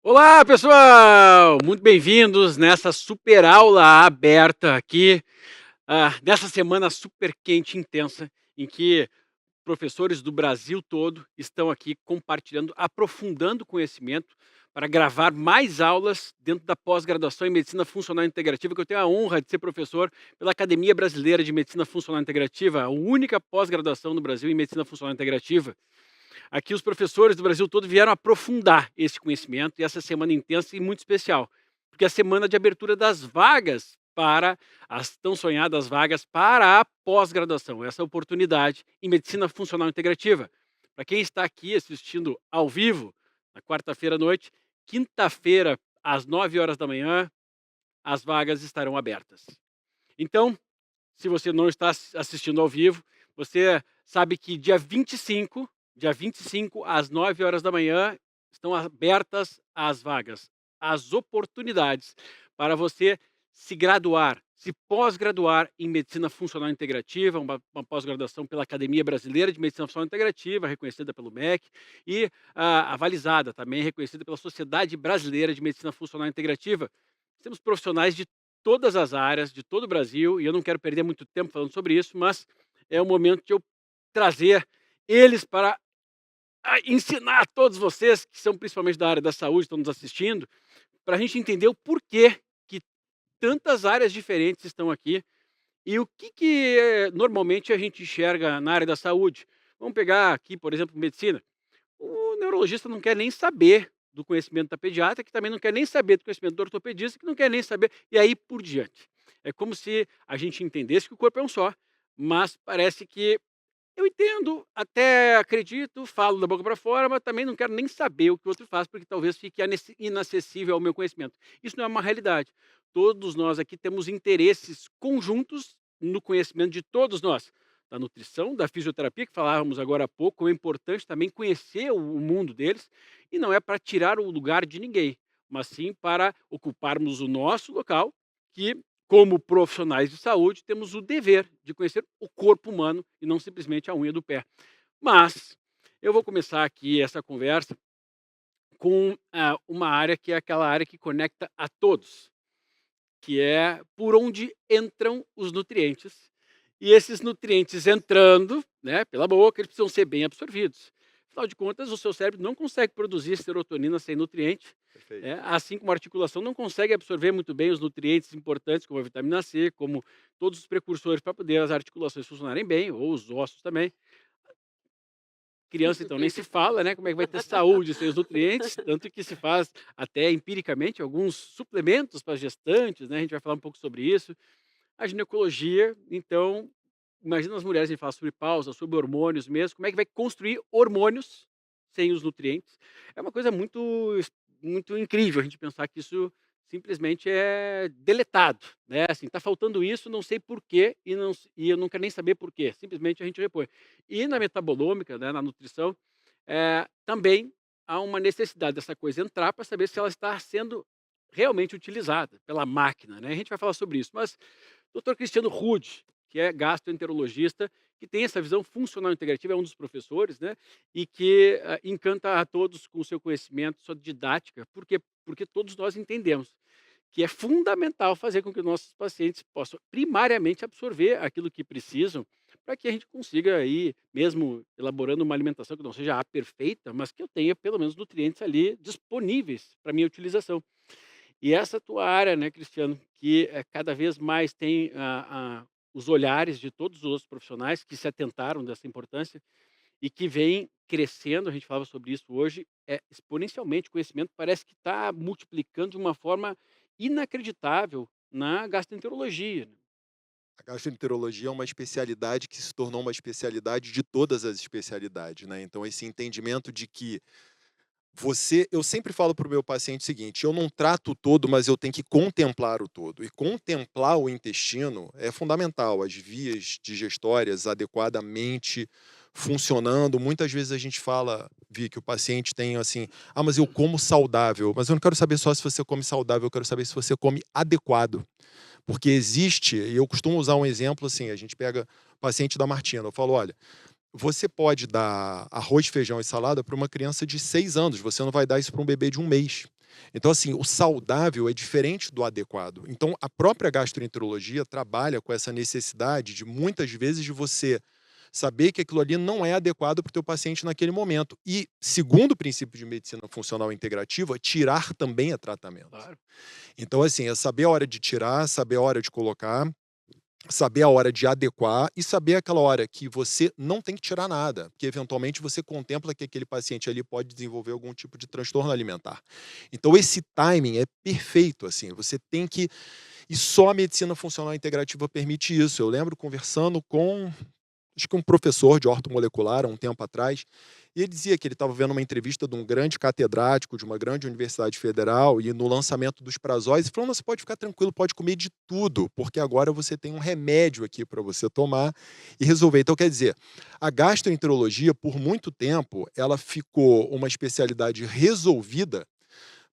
Olá, pessoal! Muito bem-vindos nessa super aula aberta aqui, nessa semana super quente e intensa, em que professores do Brasil todo estão aqui compartilhando, aprofundando conhecimento para gravar mais aulas dentro da pós-graduação em Medicina Funcional Integrativa, que eu tenho a honra de ser professor pela Academia Brasileira de Medicina Funcional Integrativa, a única pós-graduação no Brasil em Medicina Funcional Integrativa. Aqui os professores do Brasil todo vieram aprofundar esse conhecimento e essa semana intensa e muito especial, porque é a semana de abertura das vagas para as tão sonhadas vagas para a pós-graduação, essa oportunidade em medicina funcional integrativa. Para quem está aqui assistindo ao vivo, na quarta-feira à noite, quinta-feira às 9 horas da manhã, as vagas estarão abertas. Então, se você não está assistindo ao vivo, você sabe que dia 25 às 9 horas da manhã, estão abertas as vagas, as oportunidades para você se graduar, se pós-graduar em Medicina Funcional Integrativa, uma pós-graduação pela Academia Brasileira de Medicina Funcional Integrativa, reconhecida pelo MEC, e avalizada também, reconhecida pela Sociedade Brasileira de Medicina Funcional Integrativa. Temos profissionais de todas as áreas, de todo o Brasil, e eu não quero perder muito tempo falando sobre isso, mas é o momento de eu trazer eles para ensinar a todos vocês, que são principalmente da área da saúde, estão nos assistindo, para a gente entender o porquê que tantas áreas diferentes estão aqui e o que normalmente a gente enxerga na área da saúde. Vamos pegar aqui, por exemplo, medicina. O neurologista não quer nem saber do conhecimento da pediatra, que também não quer nem saber do conhecimento do ortopedista, que não quer nem saber, e aí por diante. É como se a gente entendesse que o corpo é um só, mas parece que eu entendo, até acredito, falo da boca para fora, mas também não quero nem saber o que o outro faz, porque talvez fique inacessível ao meu conhecimento. Isso não é uma realidade. Todos nós aqui temos interesses conjuntos no conhecimento de todos nós. Da nutrição, da fisioterapia, que falávamos agora há pouco, é importante também conhecer o mundo deles, e não é para tirar o lugar de ninguém, mas sim para ocuparmos o nosso local, que como profissionais de saúde, temos o dever de conhecer o corpo humano e não simplesmente a unha do pé. Mas eu vou começar aqui essa conversa com uma área que é aquela área que conecta a todos, que é por onde entram os nutrientes. E esses nutrientes entrando, né, pela boca, eles precisam ser bem absorvidos. Afinal de contas, o seu cérebro não consegue produzir serotonina sem nutriente, Perfeito. né, assim como a articulação não consegue absorver muito bem os nutrientes importantes, como a vitamina C, como todos os precursores para poder as articulações funcionarem bem, ou os ossos também. Criança, então, nem se fala, né? Como é que vai ter saúde sem os nutrientes? Tanto que se faz até empiricamente alguns suplementos para gestantes, né? A gente vai falar um pouco sobre isso. A ginecologia, então, imagina as mulheres, a gente fala sobre pausa, sobre hormônios mesmo, como é que vai construir hormônios sem os nutrientes? É uma coisa muito incrível a gente pensar que isso simplesmente é deletado, né? Assim, tá faltando isso, não sei por quê e eu não quero nem saber por quê, simplesmente a gente repõe. E na metabolômica, né, na nutrição, também há uma necessidade dessa coisa entrar para saber se ela está sendo realmente utilizada pela máquina, né? A gente vai falar sobre isso, mas Dr. Cristiano Rude, que é gastroenterologista, que tem essa visão funcional integrativa, é um dos professores, né? E que encanta a todos com o seu conhecimento, sua didática, porque todos nós entendemos que é fundamental fazer com que os nossos pacientes possam primariamente absorver aquilo que precisam para que a gente consiga aí, mesmo elaborando uma alimentação que não seja a perfeita, mas que eu tenha pelo menos nutrientes ali disponíveis para minha utilização. E essa tua área, né, Cristiano, que cada vez mais tem os olhares de todos os outros profissionais que se atentaram dessa importância e que vem crescendo, a gente falava sobre isso hoje, exponencialmente. O conhecimento parece que está multiplicando de uma forma inacreditável na gastroenterologia, né? A gastroenterologia é uma especialidade que se tornou uma especialidade de todas as especialidades, né, então esse entendimento de que eu sempre falo para o meu paciente o seguinte: "Eu não trato o todo, mas eu tenho que contemplar o todo", e contemplar o intestino é fundamental, as vias digestórias adequadamente funcionando. Muitas vezes a gente fala, Vi, que o paciente tem assim: "Ah, mas eu como saudável", mas eu não quero saber só se você come saudável, eu quero saber se você come adequado. Porque existe, e eu costumo usar um exemplo assim, a gente pega o paciente da Martina, eu falo: "Olha, você pode dar arroz, feijão e salada para uma criança de 6 anos, você não vai dar isso para um bebê de 1 mês". Então, assim, o saudável é diferente do adequado. Então, a própria gastroenterologia trabalha com essa necessidade de, muitas vezes, de você saber que aquilo ali não é adequado para o teu paciente naquele momento. E, segundo o princípio de medicina funcional integrativa, tirar também é tratamento. Claro. Então, assim, é saber a hora de tirar, saber a hora de colocar, saber a hora de adequar e saber aquela hora que você não tem que tirar nada, porque eventualmente você contempla que aquele paciente ali pode desenvolver algum tipo de transtorno alimentar. Então esse timing é perfeito, assim, você tem que e só a medicina funcional integrativa permite isso. Eu lembro conversando com acho que um professor de ortomolecular há um tempo atrás, e ele dizia que ele estava vendo uma entrevista de um grande catedrático de uma grande universidade federal e no lançamento dos prazóis, e falou: "Não, você pode ficar tranquilo, pode comer de tudo, porque agora você tem um remédio aqui para você tomar e resolver". Então, quer dizer, a gastroenterologia, por muito tempo, ela ficou uma especialidade resolvida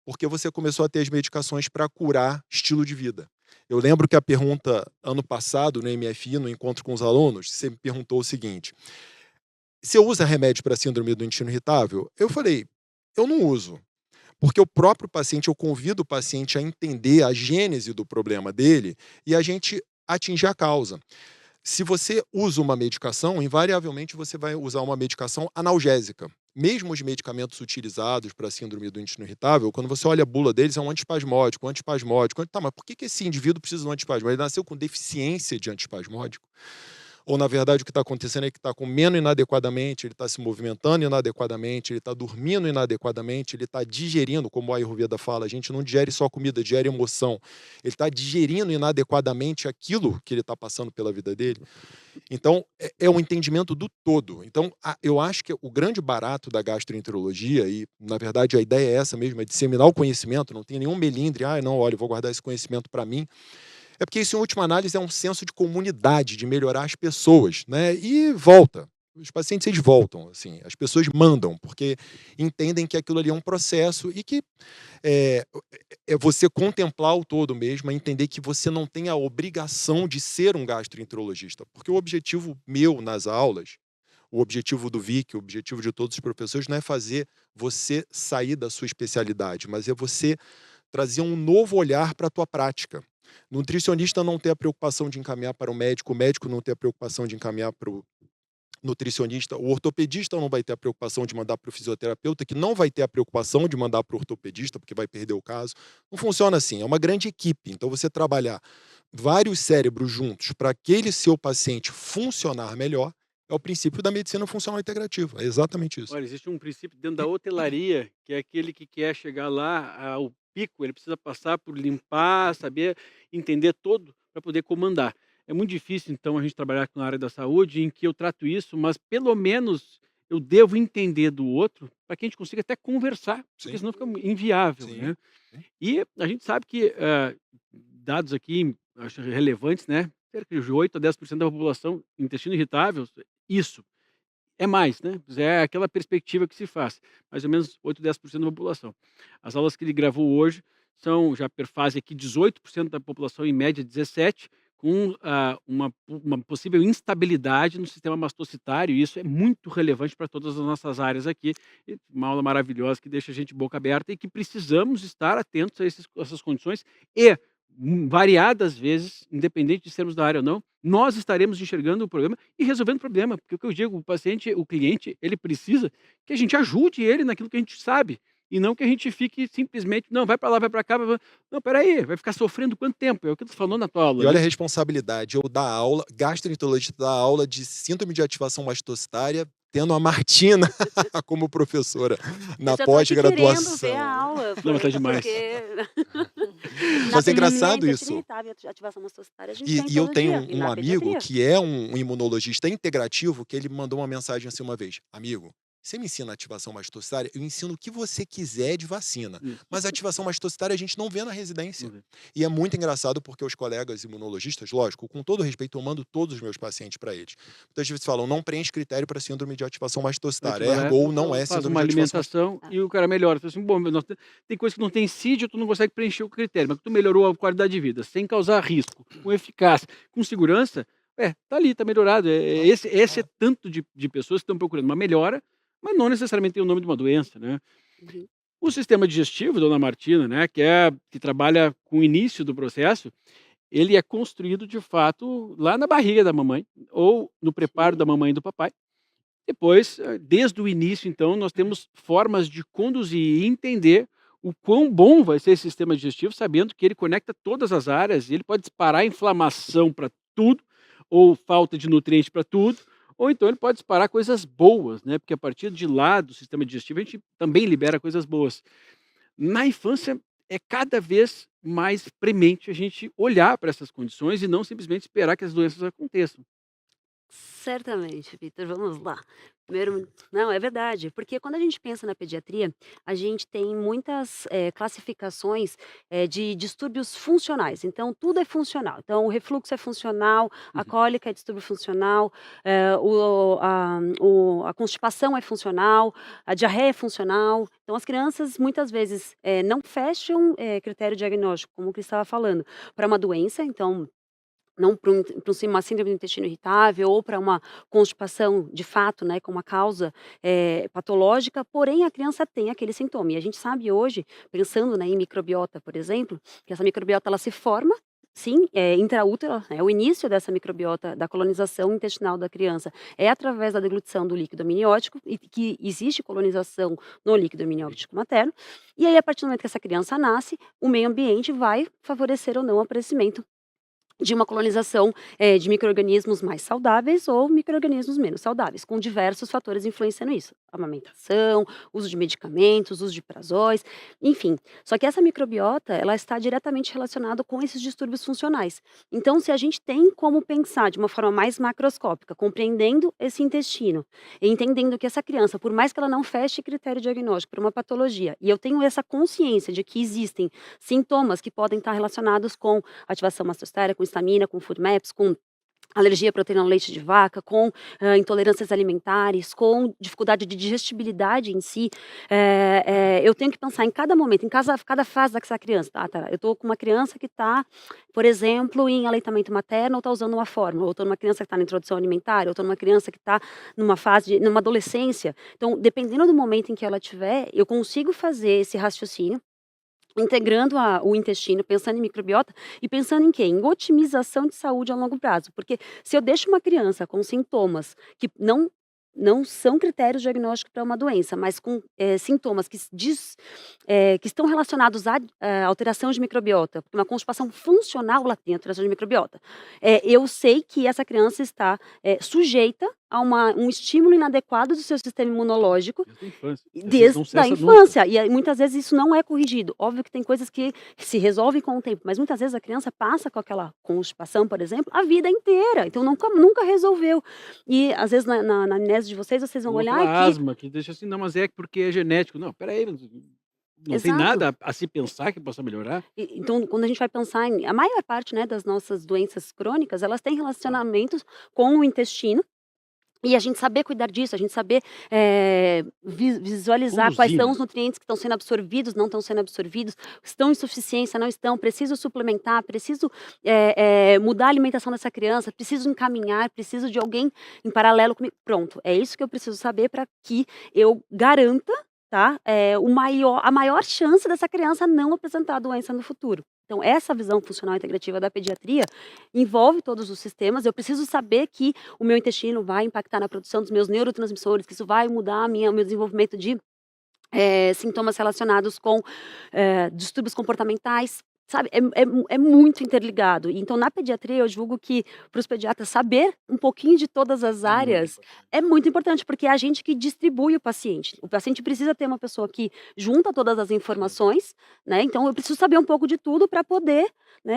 porque você começou a ter as medicações para curar estilo de vida. Eu lembro que a pergunta ano passado no MFI, no encontro com os alunos, você me perguntou o seguinte: "Você usa remédio para síndrome do intestino irritável?" Eu falei: "Eu não uso", porque o próprio paciente, eu convido o paciente a entender a gênese do problema dele e a gente atingir a causa. Se você usa uma medicação, invariavelmente você vai usar uma medicação analgésica. Mesmo os medicamentos utilizados para a síndrome do intestino irritável, quando você olha a bula deles, é um antiespasmódico, um antiespasmódico. Tá, mas por que esse indivíduo precisa de um antiespasmódico? Ele nasceu com deficiência de antiespasmódico? Ou, na verdade, o que está acontecendo é que está comendo inadequadamente, ele está se movimentando inadequadamente, ele está dormindo inadequadamente, ele está digerindo, como a Ayurveda fala, a gente não digere só comida, digere emoção. Ele está digerindo inadequadamente aquilo que ele está passando pela vida dele. Então, é um entendimento do todo. Então, eu acho que o grande barato da gastroenterologia, e, na verdade, a ideia é essa mesmo, é disseminar o conhecimento, não tem nenhum melindre, não, olha, eu vou guardar esse conhecimento para mim, é porque isso, em última análise, é um senso de comunidade, de melhorar as pessoas, né? E volta. Os pacientes, eles voltam, assim, as pessoas mandam, porque entendem que aquilo ali é um processo e que é, é você contemplar o todo mesmo, é entender que você não tem a obrigação de ser um gastroenterologista, porque o objetivo meu nas aulas, o objetivo do Vic, o objetivo de todos os professores não é fazer você sair da sua especialidade, mas é você trazer um novo olhar para a tua prática. Nutricionista não ter a preocupação de encaminhar para o médico não ter a preocupação de encaminhar para o nutricionista, o ortopedista não vai ter a preocupação de mandar para o fisioterapeuta, que não vai ter a preocupação de mandar para o ortopedista, porque vai perder o caso. Não funciona assim, é uma grande equipe. Então, você trabalhar vários cérebros juntos para aquele seu paciente funcionar melhor é o princípio da medicina funcional integrativa. É exatamente isso. Olha, existe um princípio dentro da hotelaria, que é aquele que quer chegar lá ao pico, ele precisa passar por limpar, saber entender todo para poder comandar. É muito difícil, então, a gente trabalhar na área da saúde, em que eu trato isso, mas pelo menos eu devo entender do outro para que a gente consiga até conversar, porque Sim, senão fica inviável, sim. né? E a gente sabe que dados aqui, acho relevantes, né? Cerca de 8 a 10% da população intestino irritável, isso. É mais, né, é aquela perspectiva que se faz, mais ou menos 8, 10% da população. As aulas que ele gravou hoje são já perfazem aqui 18% da população, em média 17, com, uma possível instabilidade no sistema mastocitário, e isso é muito relevante para todas as nossas áreas aqui, e uma aula maravilhosa que deixa a gente boca aberta e que precisamos estar atentos a essas condições e, variadas vezes, independente de sermos da área ou não, nós estaremos enxergando o problema e resolvendo o problema, porque o que eu digo, o paciente, o cliente, ele precisa que a gente ajude ele naquilo que a gente sabe, e não que a gente fique simplesmente, não, vai para lá, vai para cá, não, espera aí, vai ficar sofrendo quanto tempo? É o que tu falou na tua E aula, olha né? a responsabilidade, eu dar aula, gastroenterologista dar aula de síndrome de ativação mastocitária, tendo a Martina como professora Eu na já tô aqui querendo ver a pós-graduação. aula, Não, mas tá demais. porque na Mas é pneumonia, engraçado intestino isso. irritável, ativação mastocitária, a gente E tem eu todo tenho dia, e um na amigo pediatria. que é um imunologista integrativo, que ele mandou uma mensagem assim uma vez: "Amigo, você me ensina ativação mastocitária? Eu ensino o que você quiser de vacina, Isso, mas a ativação mastocitária a gente não vê na não residência". vê. E é muito engraçado porque os colegas imunologistas, lógico, com todo respeito, eu mando todos os meus pacientes para eles. Muitas vezes falam: "Não preenche critério para síndrome de ativação Aí tu mastocitária, vai lá, ergo não é faz síndrome uma de ativação alimentação Ah, e o cara melhora. Tu fala assim, bom, tem coisa que não tem CID, tu não consegue preencher o critério, mas que tu melhorou a qualidade de vida, sem causar risco, com eficácia, com segurança, tá ali, tá melhorado. Esse é tanto de pessoas que estão procurando uma melhora, mas não necessariamente tem o nome de uma doença, né? uhum. O sistema digestivo, dona Martina, né, que trabalha com o início do processo, ele é construído de fato lá na barriga da mamãe ou no preparo Sim. da mamãe e do papai. Depois, desde o início, então, nós temos formas de conduzir e entender o quão bom vai ser esse sistema digestivo, sabendo que ele conecta todas as áreas e ele pode disparar inflamação para tudo, ou falta de nutriente para tudo, ou então ele pode disparar coisas boas, né? Porque a partir de lá do sistema digestivo a gente também libera coisas boas. Na infância é cada vez mais premente a gente olhar para essas condições e não simplesmente esperar que as doenças aconteçam. Certamente, Vitor, vamos lá. Primeiro não, é verdade, porque quando a gente pensa na pediatria, a gente tem muitas, classificações, de distúrbios funcionais, então tudo é funcional. Então o refluxo é funcional, a Uhum. cólica é distúrbio funcional, a constipação é funcional, a diarreia é funcional. Então as crianças muitas vezes, não fecham, critério diagnóstico, como o que estava falando, para uma doença, então não para uma síndrome do intestino irritável ou para uma constipação de fato, né, com uma causa, patológica, porém a criança tem aquele sintoma. E a gente sabe hoje, pensando, né, em microbiota, por exemplo, que essa microbiota ela se forma, sim, intraútero, é o início dessa microbiota, da colonização intestinal da criança, é através da deglutição do líquido amniótico e que existe colonização no líquido amniótico materno, e aí a partir do momento que essa criança nasce, o meio ambiente vai favorecer ou não o aparecimento de uma colonização, de micro-organismos mais saudáveis ou micro-organismos menos saudáveis, com diversos fatores influenciando isso. Amamentação, uso de medicamentos, uso de prazóis, enfim. Só que essa microbiota, ela está diretamente relacionada com esses distúrbios funcionais. Então, se a gente tem como pensar de uma forma mais macroscópica, compreendendo esse intestino, e entendendo que essa criança, por mais que ela não feche critério diagnóstico para uma patologia, e eu tenho essa consciência de que existem sintomas que podem estar relacionados com ativação mastostéria, com histamina, com FODMAPs, com alergia à proteína no leite de vaca, com, intolerâncias alimentares, com dificuldade de digestibilidade em si, eu tenho que pensar em cada momento, em cada fase dessa criança, tá, eu estou com uma criança que está, por exemplo, em aleitamento materno ou está usando uma fórmula, ou estou numa criança que está na introdução alimentar, ou estou numa criança que está numa adolescência. Então, dependendo do momento em que ela estiver, eu consigo fazer esse raciocínio integrando o intestino, pensando em microbiota e pensando em quê? Em otimização de saúde a longo prazo, porque se eu deixo uma criança com sintomas que não são critérios diagnósticos para uma doença, mas com, sintomas que estão relacionados à alteração de microbiota, porque uma constipação funcional ela tem alteração de microbiota. Eu sei que essa criança está, sujeita a um estímulo inadequado do seu sistema imunológico Desde a infância. Essa desde não da cessa nunca. infância, e aí muitas vezes isso não é corrigido. Óbvio que tem coisas que se resolvem com o tempo, mas muitas vezes a criança passa com aquela constipação, por exemplo, a vida inteira, então nunca resolveu. E às vezes na anamnese de vocês vão Ou olhar aquela que asma que deixa assim: "Não, mas é porque é genético". Não, espera aí, não tem exato. nada a se pensar que possa melhorar? Então quando a gente vai pensar em a maior parte, né, das nossas doenças crônicas, elas têm relacionamentos com o intestino. E a gente saber cuidar disso, a gente saber, visualizar quais Conduzir, são né. os nutrientes que estão sendo absorvidos, não estão sendo absorvidos, estão em insuficiência, não estão, preciso suplementar, preciso, mudar a alimentação dessa criança, preciso encaminhar, preciso de alguém em paralelo comigo. Pronto, é isso que eu preciso saber para que eu garanta, tá, a maior chance dessa criança não apresentar a doença no futuro. Então essa visão funcional integrativa da pediatria envolve todos os sistemas, eu preciso saber que o meu intestino vai impactar na produção dos meus neurotransmissores, que isso vai mudar o meu desenvolvimento de, sintomas relacionados com, distúrbios comportamentais, sabe, é muito interligado. Então na pediatria eu julgo que para os pediatras saber um pouquinho de todas as É muito áreas importante. é muito importante, porque é a gente que distribui o paciente. O paciente precisa ter uma pessoa que junta todas as informações, né, então eu preciso saber um pouco de tudo para poder, né,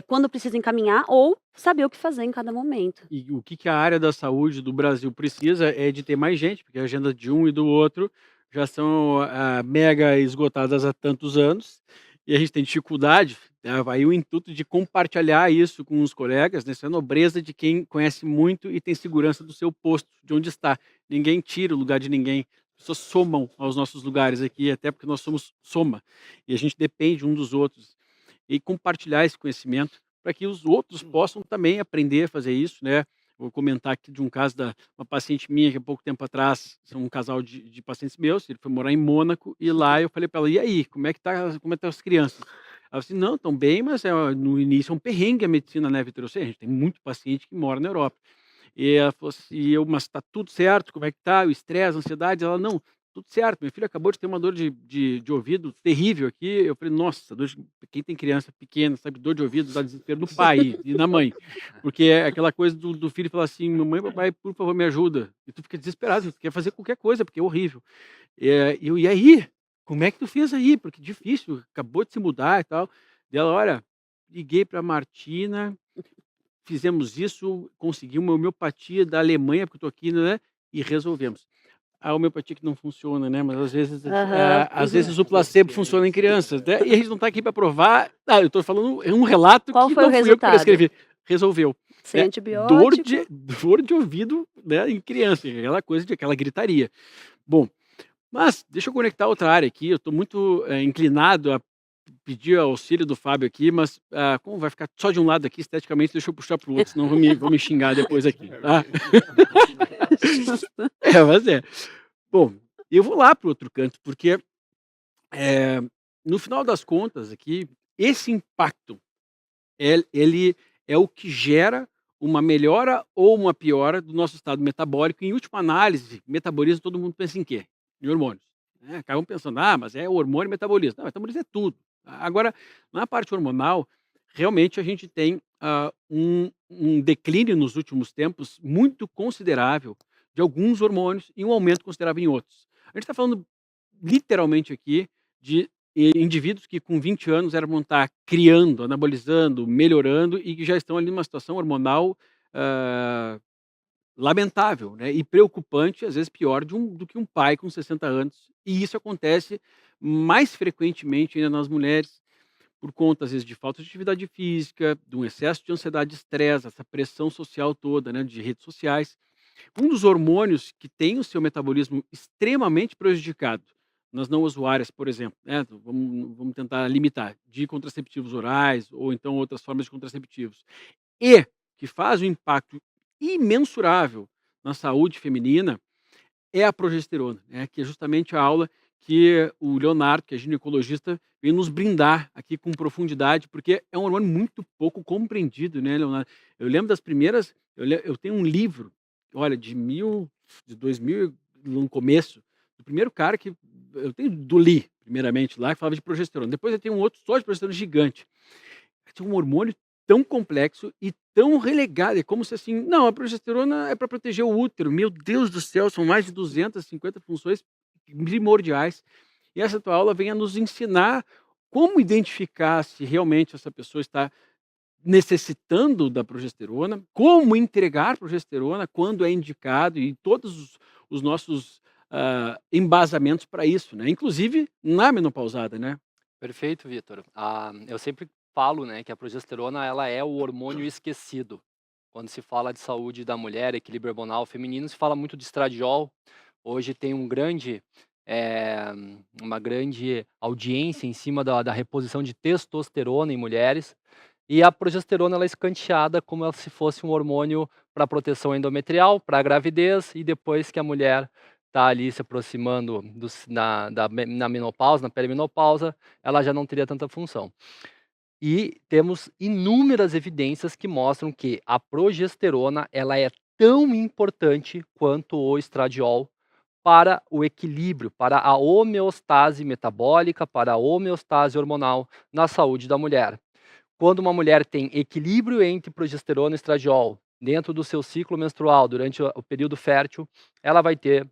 quando preciso encaminhar ou saber o que fazer em cada momento. E o que a área da saúde do Brasil precisa é de ter mais gente, porque a agenda de um e do outro já são, mega esgotadas há tantos anos, e a gente tem dificuldade, aí o intuito de compartilhar isso com os colegas, né, isso é a nobreza de quem conhece muito e tem segurança do seu posto, de onde está. Ninguém tira o lugar de ninguém, as pessoas somam aos nossos lugares aqui, até porque nós somos soma, e a gente depende um dos outros. E compartilhar esse conhecimento para que os outros possam também aprender a fazer isso, né. Vou comentar aqui de um caso da uma paciente minha que há pouco tempo atrás, são um casal de pacientes meus, ele foi morar em Mônaco e lá eu falei para ela: "E aí, como é que tá as crianças?" Ela disse: "Não, estão bem, mas no início é um perrengue a medicina, né, Vitor?" Eu sei, a gente tem muito paciente que mora na Europa. E ela falou assim, mas tá tudo certo? Como é que tá? O estresse, a ansiedade? Ela, não, tudo certo. Meu filho acabou de ter uma dor de ouvido terrível aqui. Eu falei, nossa, quem tem criança pequena, sabe, dor de ouvido dá desespero no pai e na mãe. Porque é aquela coisa do filho falar assim, mamãe, papai, por favor, me ajuda. E tu fica desesperado, tu quer fazer qualquer coisa, porque é horrível. E aí? Como é que tu fez aí? Porque difícil, acabou de se mudar e tal. E ela, olha, liguei para Martina, fizemos isso, conseguimos uma homeopatia da Alemanha, porque eu estou aqui, né, e resolvemos. A homeopatia que não funciona, né, mas Aham. às vezes o placebo funciona em crianças, né, e a gente não está aqui para provar. Eu estou falando um relato Qual que foi o não fui eu que resultado? prescrevi. Resolveu. Sem Né, antibiótico? dor de ouvido, né, em criança, aquela coisa de aquela gritaria. Bom, mas deixa eu conectar outra área aqui, eu estou muito inclinado a pedir auxílio do Fábio aqui, mas como vai ficar só de um lado aqui, esteticamente, deixa eu puxar para o outro, senão vão me xingar depois aqui, tá? Mas é. Bom, eu vou lá para o outro canto, porque no final das contas aqui, esse impacto, ele é o que gera uma melhora ou uma piora do nosso estado metabólico. Em última análise, metabolismo, todo mundo pensa em quê? Em hormônios. Né? Acabam pensando, mas é hormônio e metabolismo. Não, metabolismo é tudo. Agora, na parte hormonal, realmente a gente tem um declínio nos últimos tempos muito considerável de alguns hormônios e um aumento considerável em outros. A gente está falando literalmente aqui de indivíduos que com 20 anos eram estar criando, anabolizando, melhorando e que já estão ali numa situação hormonal lamentável, né, e preocupante, às vezes pior do que um pai com 60 anos. E isso acontece mais frequentemente ainda nas mulheres, por conta, às vezes, de falta de atividade física, de um excesso de ansiedade e estresse, essa pressão social toda, né, de redes sociais. Um dos hormônios que tem o seu metabolismo extremamente prejudicado nas não usuárias, por exemplo, né, vamos tentar limitar, de contraceptivos orais ou então outras formas de contraceptivos, e que faz um impacto imensurável na saúde feminina, é a progesterona, né, que é justamente a aula que o Leonardo, que é ginecologista, vem nos brindar aqui com profundidade, porque é um hormônio muito pouco compreendido, né, Leonardo? Eu lembro das primeiras, eu tenho um livro, olha, de 2000, no começo, do primeiro cara que eu tenho do Lee, primeiramente, lá, que falava de progesterona. Depois eu tenho um outro só de progesterona gigante. Tinha um hormônio tão complexo e tão relegado. É como se assim, não, a progesterona é para proteger o útero. Meu Deus do céu, são mais de 250 funções primordiais. E essa tua aula vem a nos ensinar como identificar se realmente essa pessoa está necessitando da progesterona, como entregar progesterona quando é indicado e todos os nossos embasamentos para isso, né? Inclusive na menopausada, né? Perfeito, Vitor. Eu sempre falo, né, que a progesterona ela é o hormônio esquecido. Quando se fala de saúde da mulher, equilíbrio hormonal feminino, se fala muito de estradiol. Hoje tem eh, uma grande audiência em cima da reposição de testosterona em mulheres. E a progesterona ela é escanteada como se fosse um hormônio para proteção endometrial, para a gravidez e depois que a mulher está ali se aproximando na menopausa, na perimenopausa, ela já não teria tanta função. E temos inúmeras evidências que mostram que a progesterona ela é tão importante quanto o estradiol para o equilíbrio, para a homeostase metabólica, para a homeostase hormonal na saúde da mulher. Quando uma mulher tem equilíbrio entre progesterona e estradiol dentro do seu ciclo menstrual durante o período fértil, ela vai ter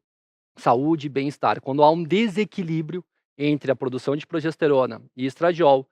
saúde e bem-estar. Quando há um desequilíbrio entre a produção de progesterona e estradiol,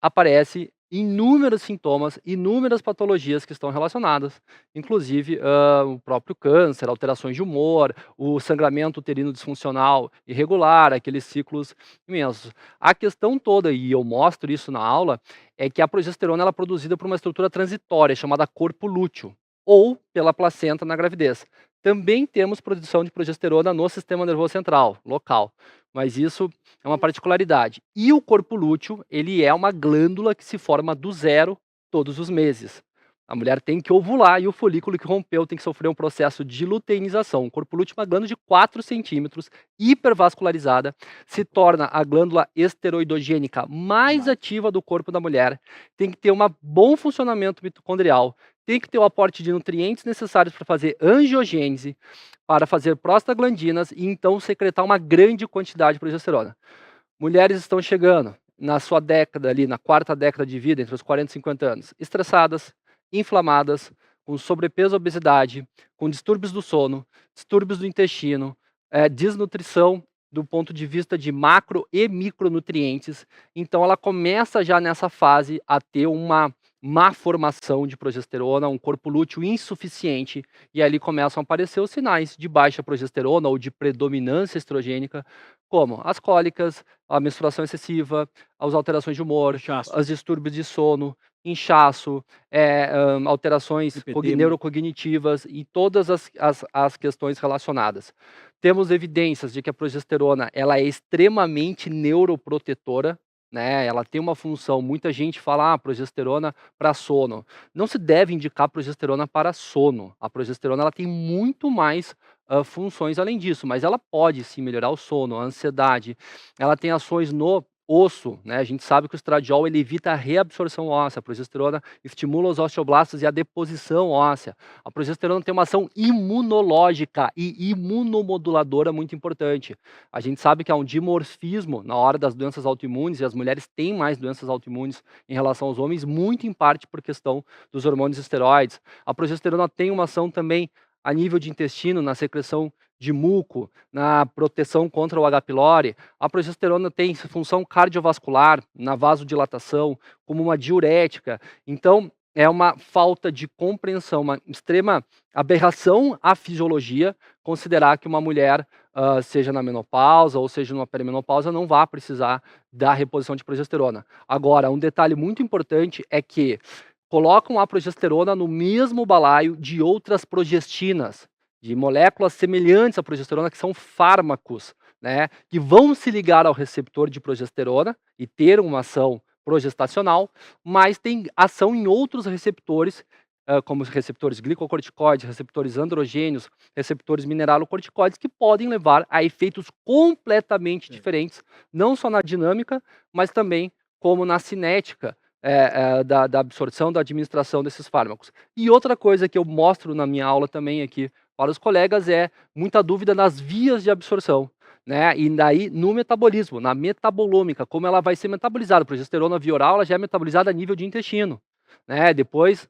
aparece inúmeros sintomas, inúmeras patologias que estão relacionadas, inclusive o próprio câncer, alterações de humor, o sangramento uterino disfuncional irregular, aqueles ciclos imensos. A questão toda, e eu mostro isso na aula, é que a progesterona ela é produzida por uma estrutura transitória chamada corpo lúteo, ou pela placenta na gravidez. Também temos produção de progesterona no sistema nervoso central, local, mas isso é uma particularidade. E o corpo lúteo, ele é uma glândula que se forma do zero todos os meses. A mulher tem que ovular e o folículo que rompeu tem que sofrer um processo de luteinização. O corpo lúteo é uma glândula de 4 centímetros, hipervascularizada, se torna a glândula esteroidogênica mais ativa do corpo da mulher, tem que ter um bom funcionamento mitocondrial, tem que ter o aporte de nutrientes necessários para fazer angiogênese, para fazer prostaglandinas e então secretar uma grande quantidade de progesterona. Mulheres estão chegando na sua década ali, na 4ª década de vida, entre os 40 e 50 anos, estressadas, inflamadas, com sobrepeso, obesidade, com distúrbios do sono, distúrbios do intestino, desnutrição do ponto de vista de macro e micronutrientes. Então ela começa já nessa fase a ter uma má formação de progesterona, um corpo lúteo insuficiente, e ali começam a aparecer os sinais de baixa progesterona ou de predominância estrogênica, como as cólicas, a menstruação excessiva, as alterações de humor, Inchaço. os distúrbios de sono, inchaço, alterações Lipedema. neurocognitivas e todas as questões relacionadas. Temos evidências de que a progesterona ela é extremamente neuroprotetora, né? Ela tem uma função, muita gente fala, progesterona para sono. Não se deve indicar progesterona para sono. A progesterona ela tem muito mais funções além disso, mas ela pode sim melhorar o sono, a ansiedade. Ela tem ações no osso, né? A gente sabe que o estradiol ele evita a reabsorção óssea, a progesterona estimula os osteoblastos e a deposição óssea. A progesterona tem uma ação imunológica e imunomoduladora muito importante. A gente sabe que há um dimorfismo na hora das doenças autoimunes e as mulheres têm mais doenças autoimunes em relação aos homens, muito em parte por questão dos hormônios esteroides. A progesterona tem uma ação também a nível de intestino, na secreção de muco, na proteção contra o H. pylori. A progesterona tem função cardiovascular, na vasodilatação, como uma diurética. Então, é uma falta de compreensão, uma extrema aberração à fisiologia, considerar que uma mulher, seja na menopausa ou seja numa perimenopausa, não vá precisar da reposição de progesterona. Agora, um detalhe muito importante é que colocam a progesterona no mesmo balaio de outras progestinas, de moléculas semelhantes à progesterona, que são fármacos, né, que vão se ligar ao receptor de progesterona e ter uma ação progestacional, mas tem ação em outros receptores, como os receptores glicocorticoides, receptores androgênios, receptores mineralocorticoides, que podem levar a efeitos completamente diferentes, não só na dinâmica, mas também como na cinética, da absorção, da administração desses fármacos. E outra coisa que eu mostro na minha aula também aqui para os colegas é muita dúvida nas vias de absorção, né? E daí no metabolismo, na metabolômica, como ela vai ser metabolizada. A progesterona via oral ela já é metabolizada a nível de intestino, né? Depois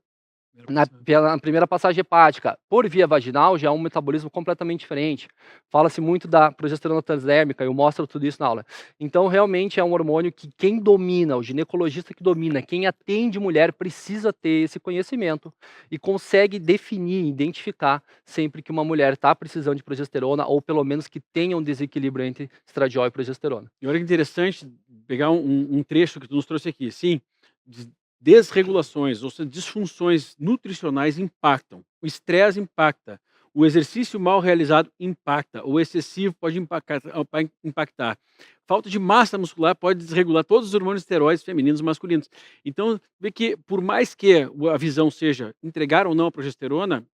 pela primeira passagem hepática, por via vaginal, já é um metabolismo completamente diferente. Fala-se muito da progesterona transdérmica, eu mostro tudo isso na aula. Então, realmente é um hormônio que quem domina, o ginecologista que domina, quem atende mulher, precisa ter esse conhecimento e consegue definir, identificar sempre que uma mulher está precisando de progesterona ou pelo menos que tenha um desequilíbrio entre estradiol e progesterona. E olha que interessante pegar um trecho que tu nos trouxe aqui. Sim, desregulações, ou seja, disfunções nutricionais impactam. O estresse impacta. O exercício mal realizado impacta. O excessivo pode impactar. Falta de massa muscular pode desregular todos os hormônios esteroides femininos e masculinos. Então, vê que por mais que a visão seja entregar ou não a progesterona,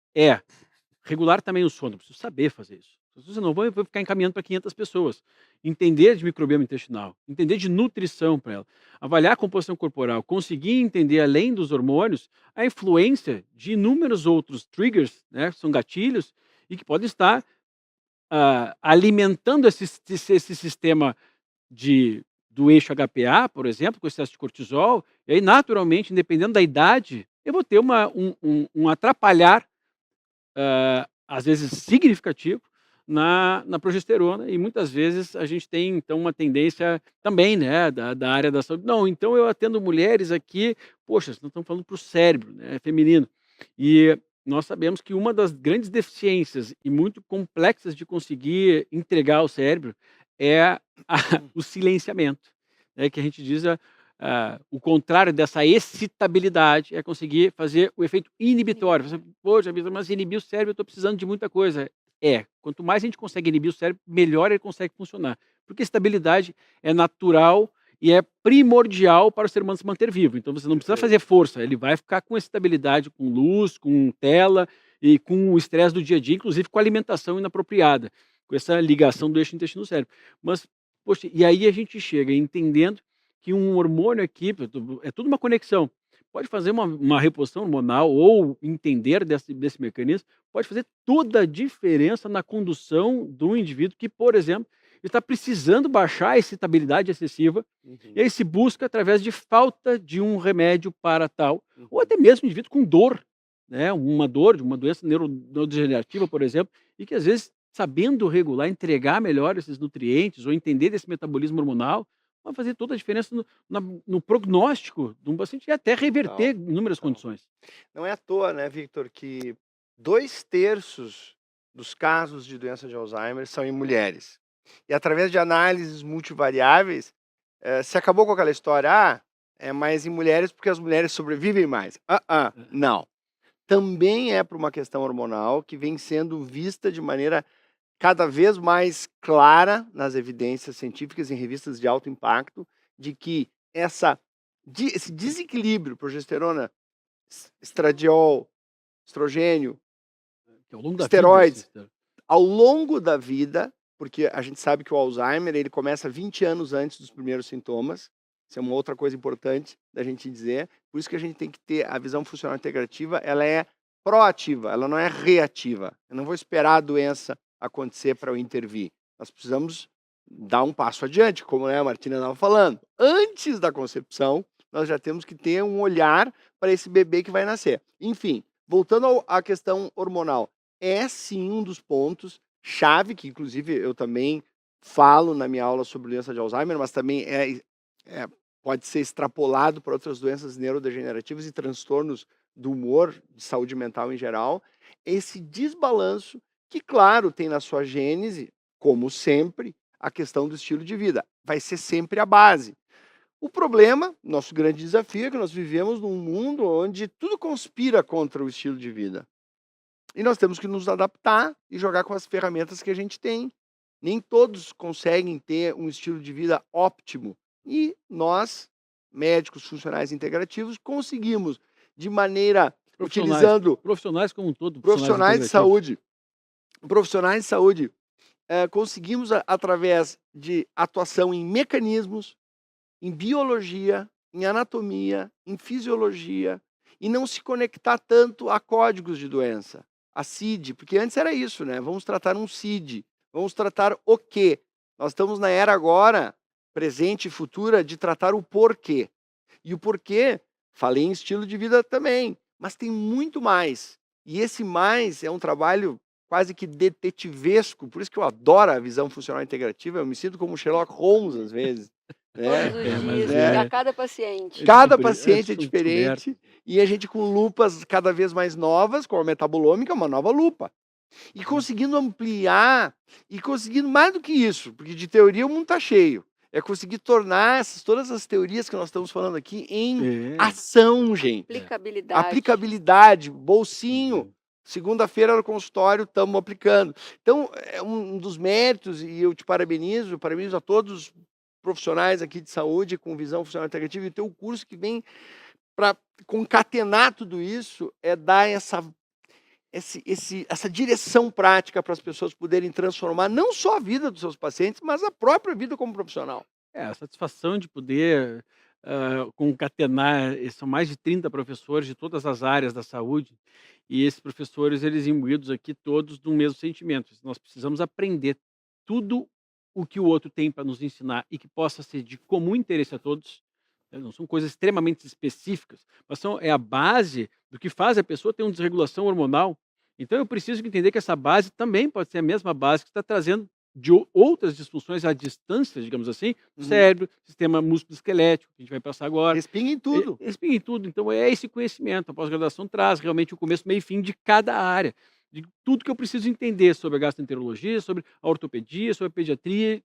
regular também o sono. Preciso saber fazer isso. Você não vai ficar encaminhando para 500 pessoas. Entender de microbioma intestinal, entender de nutrição para ela, avaliar a composição corporal, conseguir entender, além dos hormônios, a influência de inúmeros outros triggers, né, que são gatilhos, e que podem estar alimentando esse sistema do eixo HPA, por exemplo, com excesso de cortisol, e aí, naturalmente, dependendo da idade, eu vou ter um atrapalhar, às vezes significativo, na progesterona, e muitas vezes a gente tem então uma tendência também, né, da área da saúde. Não, então eu atendo mulheres aqui, poxa, nós estamos falando para o cérebro, né, feminino. E nós sabemos que uma das grandes deficiências e muito complexas de conseguir entregar ao cérebro é o silenciamento, né, que a gente diz o contrário dessa excitabilidade é conseguir fazer o efeito inibitório. Você, poxa, mas inibir o cérebro, eu estou precisando de muita coisa. Quanto mais a gente consegue inibir o cérebro, melhor ele consegue funcionar. Porque estabilidade é natural e é primordial para o ser humano se manter vivo. Então você não precisa Perfeito. fazer força, ele vai ficar com estabilidade, com luz, com tela e com o estresse do dia a dia, inclusive com alimentação inapropriada, com essa ligação do eixo intestino-cérebro. Mas, poxa, e aí a gente chega entendendo que um hormônio aqui, é tudo uma conexão. Pode fazer uma reposição hormonal ou entender desse mecanismo, pode fazer toda a diferença na condução do indivíduo que, por exemplo, está precisando baixar a excitabilidade excessiva, Uhum, e aí se busca através de falta de um remédio para tal, ou uhum. até mesmo indivíduo com dor, né? Uma dor de uma doença neurodegenerativa, por exemplo, e que às vezes, sabendo regular, entregar melhor esses nutrientes ou entender desse metabolismo hormonal, vai fazer toda a diferença no prognóstico de um paciente e até reverter Total, inúmeras total. condições. Não é à toa, né, Victor, que 2/3 dos casos de doença de Alzheimer são em mulheres. E através de análises multivariáveis, se acabou com aquela história, é mais em mulheres porque as mulheres sobrevivem mais. Não. Também é por uma questão hormonal que vem sendo vista de maneira cada vez mais clara nas evidências científicas em revistas de alto impacto, de que esse desequilíbrio progesterona, estradiol, estrogênio, Que ao longo da vida, esteroides, esse- ao longo da vida, porque a gente sabe que o Alzheimer ele começa 20 anos antes dos primeiros sintomas. Isso é uma outra coisa importante da gente dizer. Por isso que a gente tem que ter a visão funcional integrativa, ela é proativa, ela não é reativa. Eu não vou esperar a doença acontecer para eu intervir. Nós precisamos dar um passo adiante, como a Martina estava falando. Antes da concepção, nós já temos que ter um olhar para esse bebê que vai nascer. Enfim, voltando à questão hormonal, é sim um dos pontos chave, que inclusive eu também falo na minha aula sobre doença de Alzheimer, mas também pode ser extrapolado para outras doenças neurodegenerativas e transtornos do humor, de saúde mental em geral, esse desbalanço que, claro, tem na sua gênese, como sempre, a questão do estilo de vida. Vai ser sempre a base. O problema, nosso grande desafio, é que nós vivemos num mundo onde tudo conspira contra o estilo de vida. E nós temos que nos adaptar e jogar com as ferramentas que a gente tem. Nem todos conseguem ter um estilo de vida óptimo. E nós, médicos funcionais integrativos, conseguimos, de maneira utilizando Profissionais como um todo, profissionais de integrativos. saúde, conseguimos, através de atuação em mecanismos, em biologia, em anatomia, em fisiologia, e não se conectar tanto a códigos de doença, a CID, porque antes era isso, né? Vamos tratar um CID, vamos tratar o quê? Nós estamos na era agora, presente e futura, de tratar o porquê. E o porquê, falei em estilo de vida também, mas tem muito mais. E esse mais é um trabalho quase que detetivesco, por isso que eu adoro a visão funcional integrativa, eu me sinto como Sherlock Holmes às vezes. Né? Todos os mas dias, é- a cada paciente. Cada Descobri- paciente é descoberto. diferente e a gente com lupas cada vez mais novas, como a metabolômica, uma nova lupa. E conseguindo ampliar, e conseguindo mais do que isso, porque de teoria o mundo está cheio. É conseguir tornar todas as teorias que nós estamos falando aqui em É. ação, gente. Aplicabilidade. Aplicabilidade, bolsinho. Segunda-feira no consultório estamos aplicando. Então, é um dos méritos, e eu te parabenizo a todos os profissionais aqui de saúde com visão funcional integrativa, e o teu curso que vem para concatenar tudo isso, é dar essa direção prática para as pessoas poderem transformar não só a vida dos seus pacientes, mas a própria vida como profissional. A satisfação de poder concatenar, são mais de 30 professores de todas as áreas da saúde, e esses professores, eles imbuídos aqui todos do mesmo sentimento. Nós precisamos aprender tudo o que o outro tem para nos ensinar e que possa ser de comum interesse a todos, né? Não são coisas extremamente específicas, mas é a base do que faz a pessoa ter uma desregulação hormonal. Então eu preciso entender que essa base também pode ser a mesma base que está trazendo de outras disfunções à distância, digamos assim, do Uhum. cérebro, sistema músculo-esquelético, que a gente vai passar agora. Respinga em tudo. Respinga em tudo. Então é esse conhecimento. A pós-graduação traz realmente o começo, meio e fim de cada área, de tudo que eu preciso entender sobre a gastroenterologia, sobre a ortopedia, sobre a pediatria,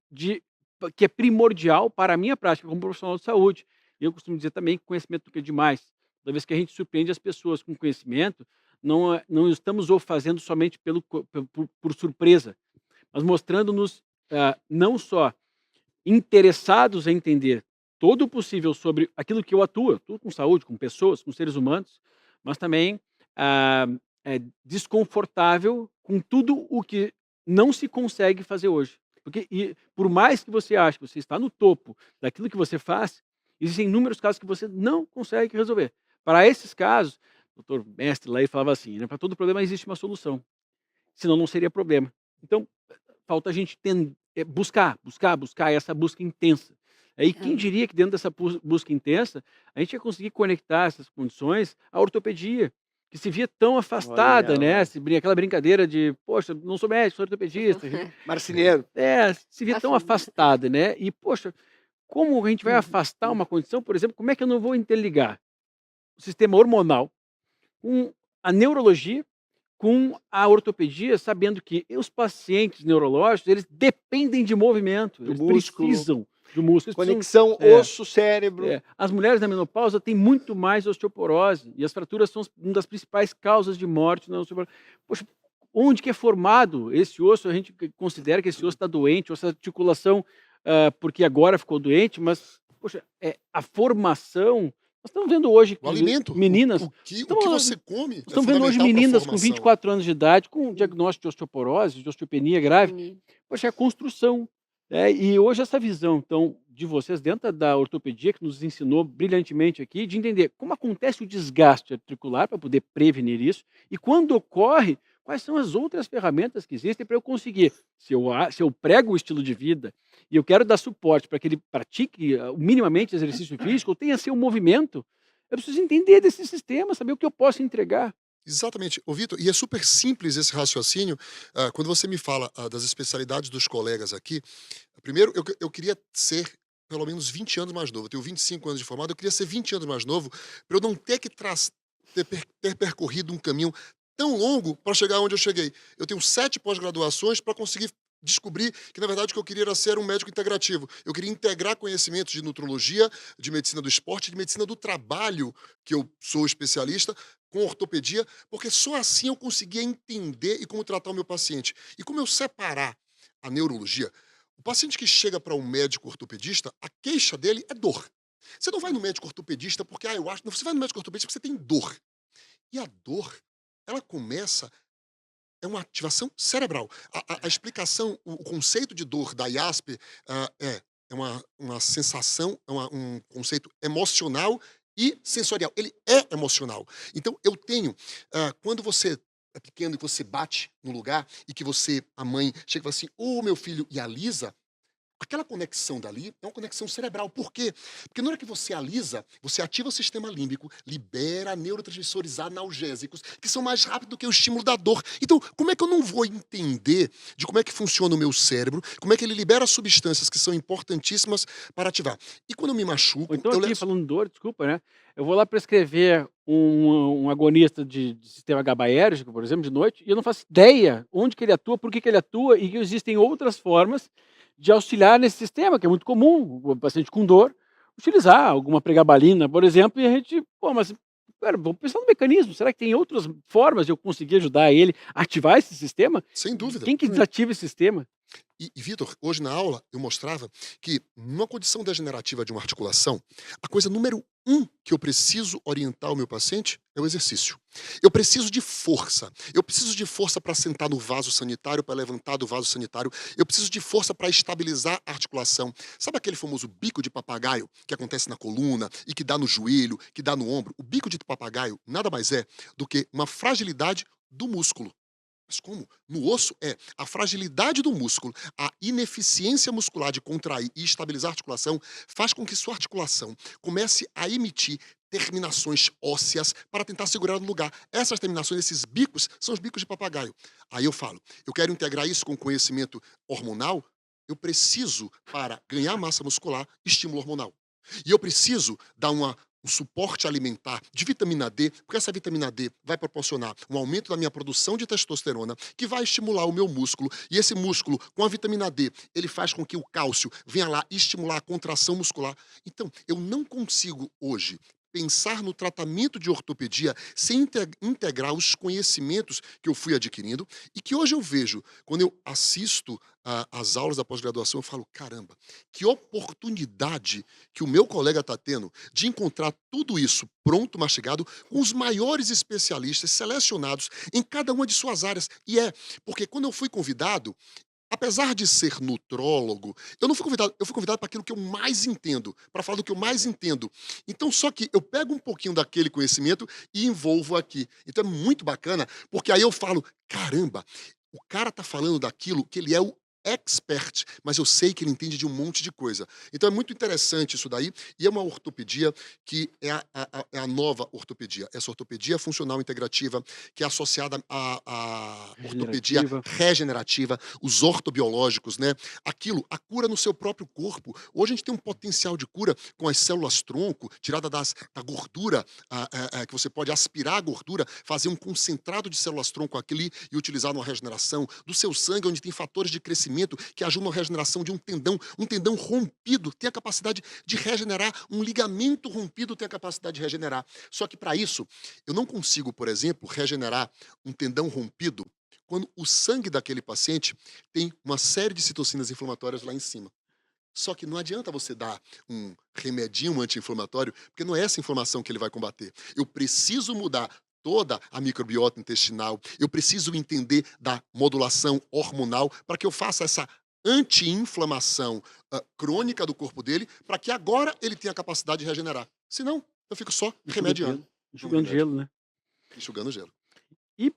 que é primordial para a minha prática como profissional de saúde. E eu costumo dizer também que conhecimento é demais. Toda vez que a gente surpreende as pessoas com conhecimento, não estamos o fazendo somente por surpresa, mas mostrando-nos não só interessados em entender todo o possível sobre aquilo que eu atuo com saúde, com pessoas, com seres humanos, mas também ah, é desconfortável com tudo o que não se consegue fazer hoje. Porque por mais que você ache que você está no topo daquilo que você faz, existem inúmeros casos que você não consegue resolver. Para esses casos, o doutor Mestre lá ele falava assim, né, para todo problema existe uma solução, senão não seria problema. Então, falta a gente buscar essa busca intensa. Aí quem É. diria que dentro dessa busca intensa, a gente ia conseguir conectar essas condições à ortopedia, que se via tão afastada, Olha né? lá. Aquela brincadeira de, poxa, não sou médico, sou ortopedista. Marceneiro. Se via tão Assim, afastada, né? E, poxa, como a gente vai afastar uma condição, por exemplo, como é que eu não vou interligar o sistema hormonal com a neurologia, com a ortopedia, sabendo que os pacientes neurológicos, eles dependem de movimento, Do eles músculo. precisam do músculo, eles Conexão é, osso-cérebro. as mulheres na menopausa têm muito mais osteoporose, e as fraturas são uma das principais causas de morte na osteoporose. Poxa, onde que é formado esse osso? A gente considera que esse osso está doente, ou essa articulação, porque agora ficou doente, mas, poxa, a formação. Nós estamos vendo hoje O alimento, meninas. o que Estamos- você come, Estamos vendo hoje fundamental pra meninas com formação. 24 anos de idade com diagnóstico de osteoporose, de osteopenia grave. Poxa, é a construção. Né? E hoje essa visão, então, de vocês dentro da ortopedia, que nos ensinou brilhantemente aqui, de entender como acontece o desgaste articular para poder prevenir isso, e quando ocorre, quais são as outras ferramentas que existem para eu conseguir, se eu prego o estilo de vida e eu quero dar suporte para que ele pratique minimamente exercício físico, ou tenha seu movimento, eu preciso entender desse sistema, saber o que eu posso entregar. Exatamente. Ô, Vitor, e é super simples esse raciocínio. Quando você me fala das especialidades dos colegas aqui, primeiro, eu queria ser pelo menos 20 anos mais novo. Eu tenho 25 anos de formado, eu queria ser 20 anos mais novo para eu não ter que ter percorrido um caminho tão longo para chegar onde eu cheguei. Eu tenho 7 pós-graduações para conseguir descobrir que, na verdade, o que eu queria era ser um médico integrativo. Eu queria integrar conhecimentos de nutrologia, de medicina do esporte, de medicina do trabalho, que eu sou especialista, com ortopedia, porque só assim eu conseguia entender e como tratar o meu paciente. E como eu separar a neurologia, o paciente que chega para um médico ortopedista, a queixa dele é dor. Você não vai no médico ortopedista porque, eu acho... Não, você vai no médico ortopedista porque você tem dor. E a dor, ela começa... É uma ativação cerebral. A explicação, o conceito de dor da IASP é uma sensação, um conceito emocional e sensorial. Ele é emocional. Então, eu tenho, quando você é pequeno e você bate no lugar e que a mãe, chega e fala assim, meu filho, e alisa, aquela conexão dali é uma conexão cerebral. Por quê? Porque na hora que você alisa, você ativa o sistema límbico, libera neurotransmissores analgésicos, que são mais rápidos do que o estímulo da dor. Então, como é que eu não vou entender de como é que funciona o meu cérebro, como é que ele libera substâncias que são importantíssimas para ativar? E quando eu me machuco... Ou então eu aqui, levo- falando de dor, desculpa, né? Eu vou lá prescrever um agonista de sistema GABAérgico, por exemplo, de noite, e eu não faço ideia onde que ele atua, por que que ele atua, e que existem outras formas de auxiliar nesse sistema, que é muito comum, o paciente com dor, utilizar alguma pregabalina, por exemplo, e a gente, mas pera, vamos pensar no mecanismo, será que tem outras formas de eu conseguir ajudar ele a ativar esse sistema? Sem dúvida. Quem que desativa esse sistema? E Vitor, hoje na aula eu mostrava que numa condição degenerativa de uma articulação, a coisa número 1 que eu preciso orientar o meu paciente é o exercício. Eu preciso de força. Eu preciso de força para sentar no vaso sanitário, para levantar do vaso sanitário. Eu preciso de força para estabilizar a articulação. Sabe aquele famoso bico de papagaio que acontece na coluna e que dá no joelho, que dá no ombro? O bico de papagaio nada mais é do que uma fragilidade do músculo. Mas como? No osso é a fragilidade do músculo, a ineficiência muscular de contrair e estabilizar a articulação faz com que sua articulação comece a emitir terminações ósseas para tentar segurar no lugar. Essas terminações, esses bicos, são os bicos de papagaio. Aí eu falo, eu quero integrar isso com conhecimento hormonal, eu preciso, para ganhar massa muscular, estímulo hormonal. E eu preciso dar um suporte alimentar de vitamina D, porque essa vitamina D vai proporcionar um aumento da minha produção de testosterona, que vai estimular o meu músculo, e esse músculo, com a vitamina D, ele faz com que o cálcio venha lá estimular a contração muscular. Então, eu não consigo hoje pensar no tratamento de ortopedia sem integrar os conhecimentos que eu fui adquirindo e que hoje eu vejo, quando eu assisto as aulas da pós-graduação, eu falo, caramba, que oportunidade que o meu colega está tendo de encontrar tudo isso pronto, mastigado, com os maiores especialistas selecionados em cada uma de suas áreas. E porque quando eu fui convidado, apesar de ser nutrólogo, eu fui convidado para aquilo que eu mais entendo, para falar do que eu mais entendo. Então, só que eu pego um pouquinho daquele conhecimento e envolvo aqui. Então é muito bacana, porque aí eu falo, caramba, o cara tá falando daquilo que ele é o expert, mas eu sei que ele entende de um monte de coisa. Então é muito interessante isso daí, e é uma ortopedia que é a nova ortopedia. Essa ortopedia funcional integrativa, que é associada à ortopedia Regenerativa. regenerativa, os ortobiológicos, né? Aquilo, a cura no seu próprio corpo. Hoje a gente tem um potencial de cura com as células tronco, tirada da gordura, que você pode aspirar a gordura, fazer um concentrado de células tronco aqui e utilizar numa regeneração do seu sangue, onde tem fatores de crescimento que ajudam na regeneração de um tendão rompido tem a capacidade de regenerar, um ligamento rompido tem a capacidade de regenerar. Só que para isso, eu não consigo, por exemplo, regenerar um tendão rompido quando o sangue daquele paciente tem uma série de citocinas inflamatórias lá em cima. Só que não adianta você dar um remedinho anti-inflamatório, porque não é essa inflamação que ele vai combater. Eu preciso mudar toda a microbiota intestinal, eu preciso entender da modulação hormonal para que eu faça essa anti-inflamação crônica do corpo dele, para que agora ele tenha a capacidade de regenerar. Senão, eu fico só remediando. Enxugando gelo, né? Enxugando gelo. E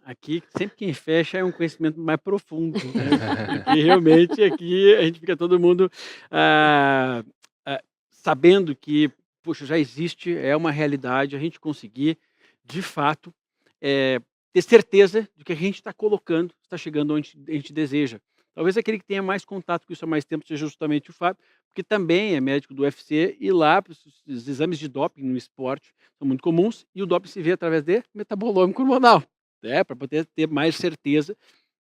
aqui, sempre quem fecha é um conhecimento mais profundo, né? Porque realmente aqui a gente fica todo mundo sabendo que, poxa, já existe, é uma realidade, a gente conseguir, de fato, ter certeza de que a gente está colocando, está chegando onde a gente deseja. Talvez aquele que tenha mais contato com isso há mais tempo seja justamente o Fábio, porque também é médico do UFC e lá os exames de doping no esporte são muito comuns e o doping se vê através de metabolômico hormonal, para poder ter mais certeza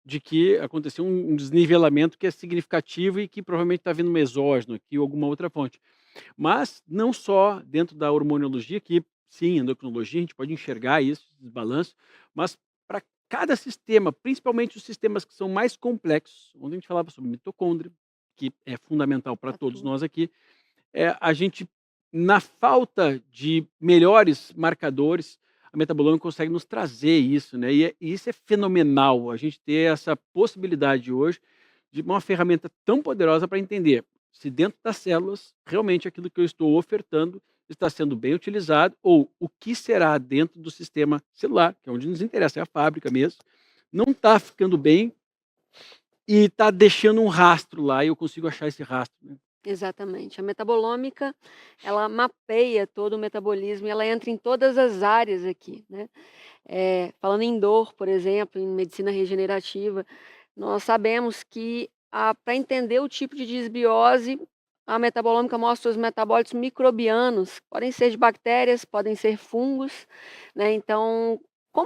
de que aconteceu um desnivelamento que é significativo e que provavelmente está vindo um exógeno aqui ou alguma outra fonte. Mas não só dentro da hormonologia, que sim, endocrinologia, a gente pode enxergar isso, esse desbalanço, mas para cada sistema, principalmente os sistemas que são mais complexos, onde a gente falava sobre mitocôndria, que é fundamental para todos nós aqui, a gente, na falta de melhores marcadores, a metabolômica consegue nos trazer isso, né? E isso é fenomenal, a gente ter essa possibilidade hoje de uma ferramenta tão poderosa para entender se dentro das células, realmente aquilo que eu estou ofertando está sendo bem utilizado ou o que será dentro do sistema celular, que é onde nos interessa, é a fábrica mesmo, não está ficando bem e está deixando um rastro lá e eu consigo achar esse rastro, né? Exatamente. A metabolômica, ela mapeia todo o metabolismo e ela entra em todas as áreas aqui, né? Falando em dor, por exemplo, em medicina regenerativa, nós sabemos que para entender o tipo de disbiose, a metabolômica mostra os metabólitos microbianos, podem ser de bactérias, podem ser fungos, né? Então, qual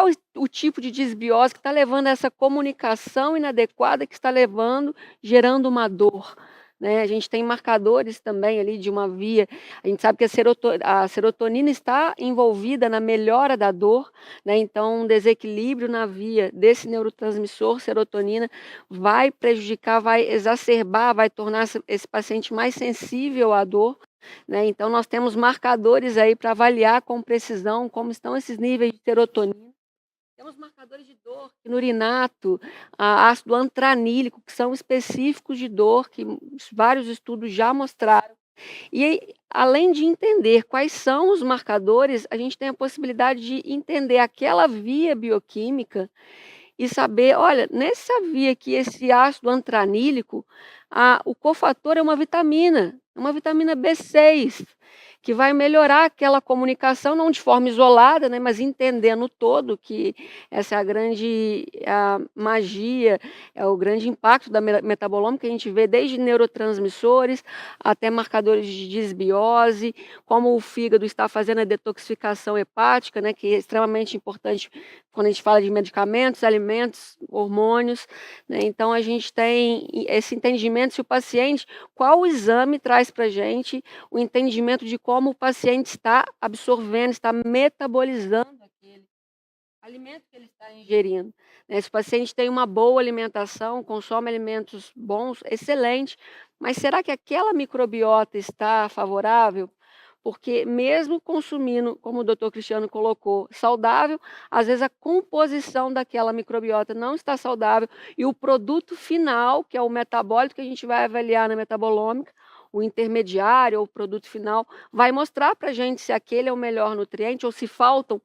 é o tipo de disbiose que está levando a essa comunicação inadequada que está gerando uma dor, né? A gente tem marcadores também ali de uma via, a gente sabe que a serotonina está envolvida na melhora da dor, né? Então um desequilíbrio na via desse neurotransmissor serotonina vai prejudicar, vai exacerbar, vai tornar esse paciente mais sensível à dor, né? Então nós temos marcadores aí para avaliar com precisão como estão esses níveis de serotonina. Temos marcadores de dor, quinurinato, ácido antranílico, que são específicos de dor, que vários estudos já mostraram. E além de entender quais são os marcadores, a gente tem a possibilidade de entender aquela via bioquímica e saber, olha, nessa via aqui, esse ácido antranílico, o cofator é uma vitamina B6, que vai melhorar aquela comunicação, não de forma isolada, né, mas entendendo todo que essa é a grande magia, é o grande impacto da metabolômica, que a gente vê desde neurotransmissores até marcadores de desbiose, como o fígado está fazendo a detoxificação hepática, né, que é extremamente importante quando a gente fala de medicamentos, alimentos, hormônios, né. Então a gente tem esse entendimento se o paciente, qual o exame traz para a gente o entendimento de como o paciente está absorvendo, está metabolizando aquele alimento que ele está ingerindo, né. Se o paciente tem uma boa alimentação, consome alimentos bons, excelente, mas será que aquela microbiota está favorável? Porque mesmo consumindo, como o doutor Cristiano colocou, saudável, às vezes a composição daquela microbiota não está saudável e o produto final, que é o metabólito que a gente vai avaliar na metabolômica, o intermediário ou o produto final, vai mostrar para a gente se aquele é o melhor nutriente ou se faltam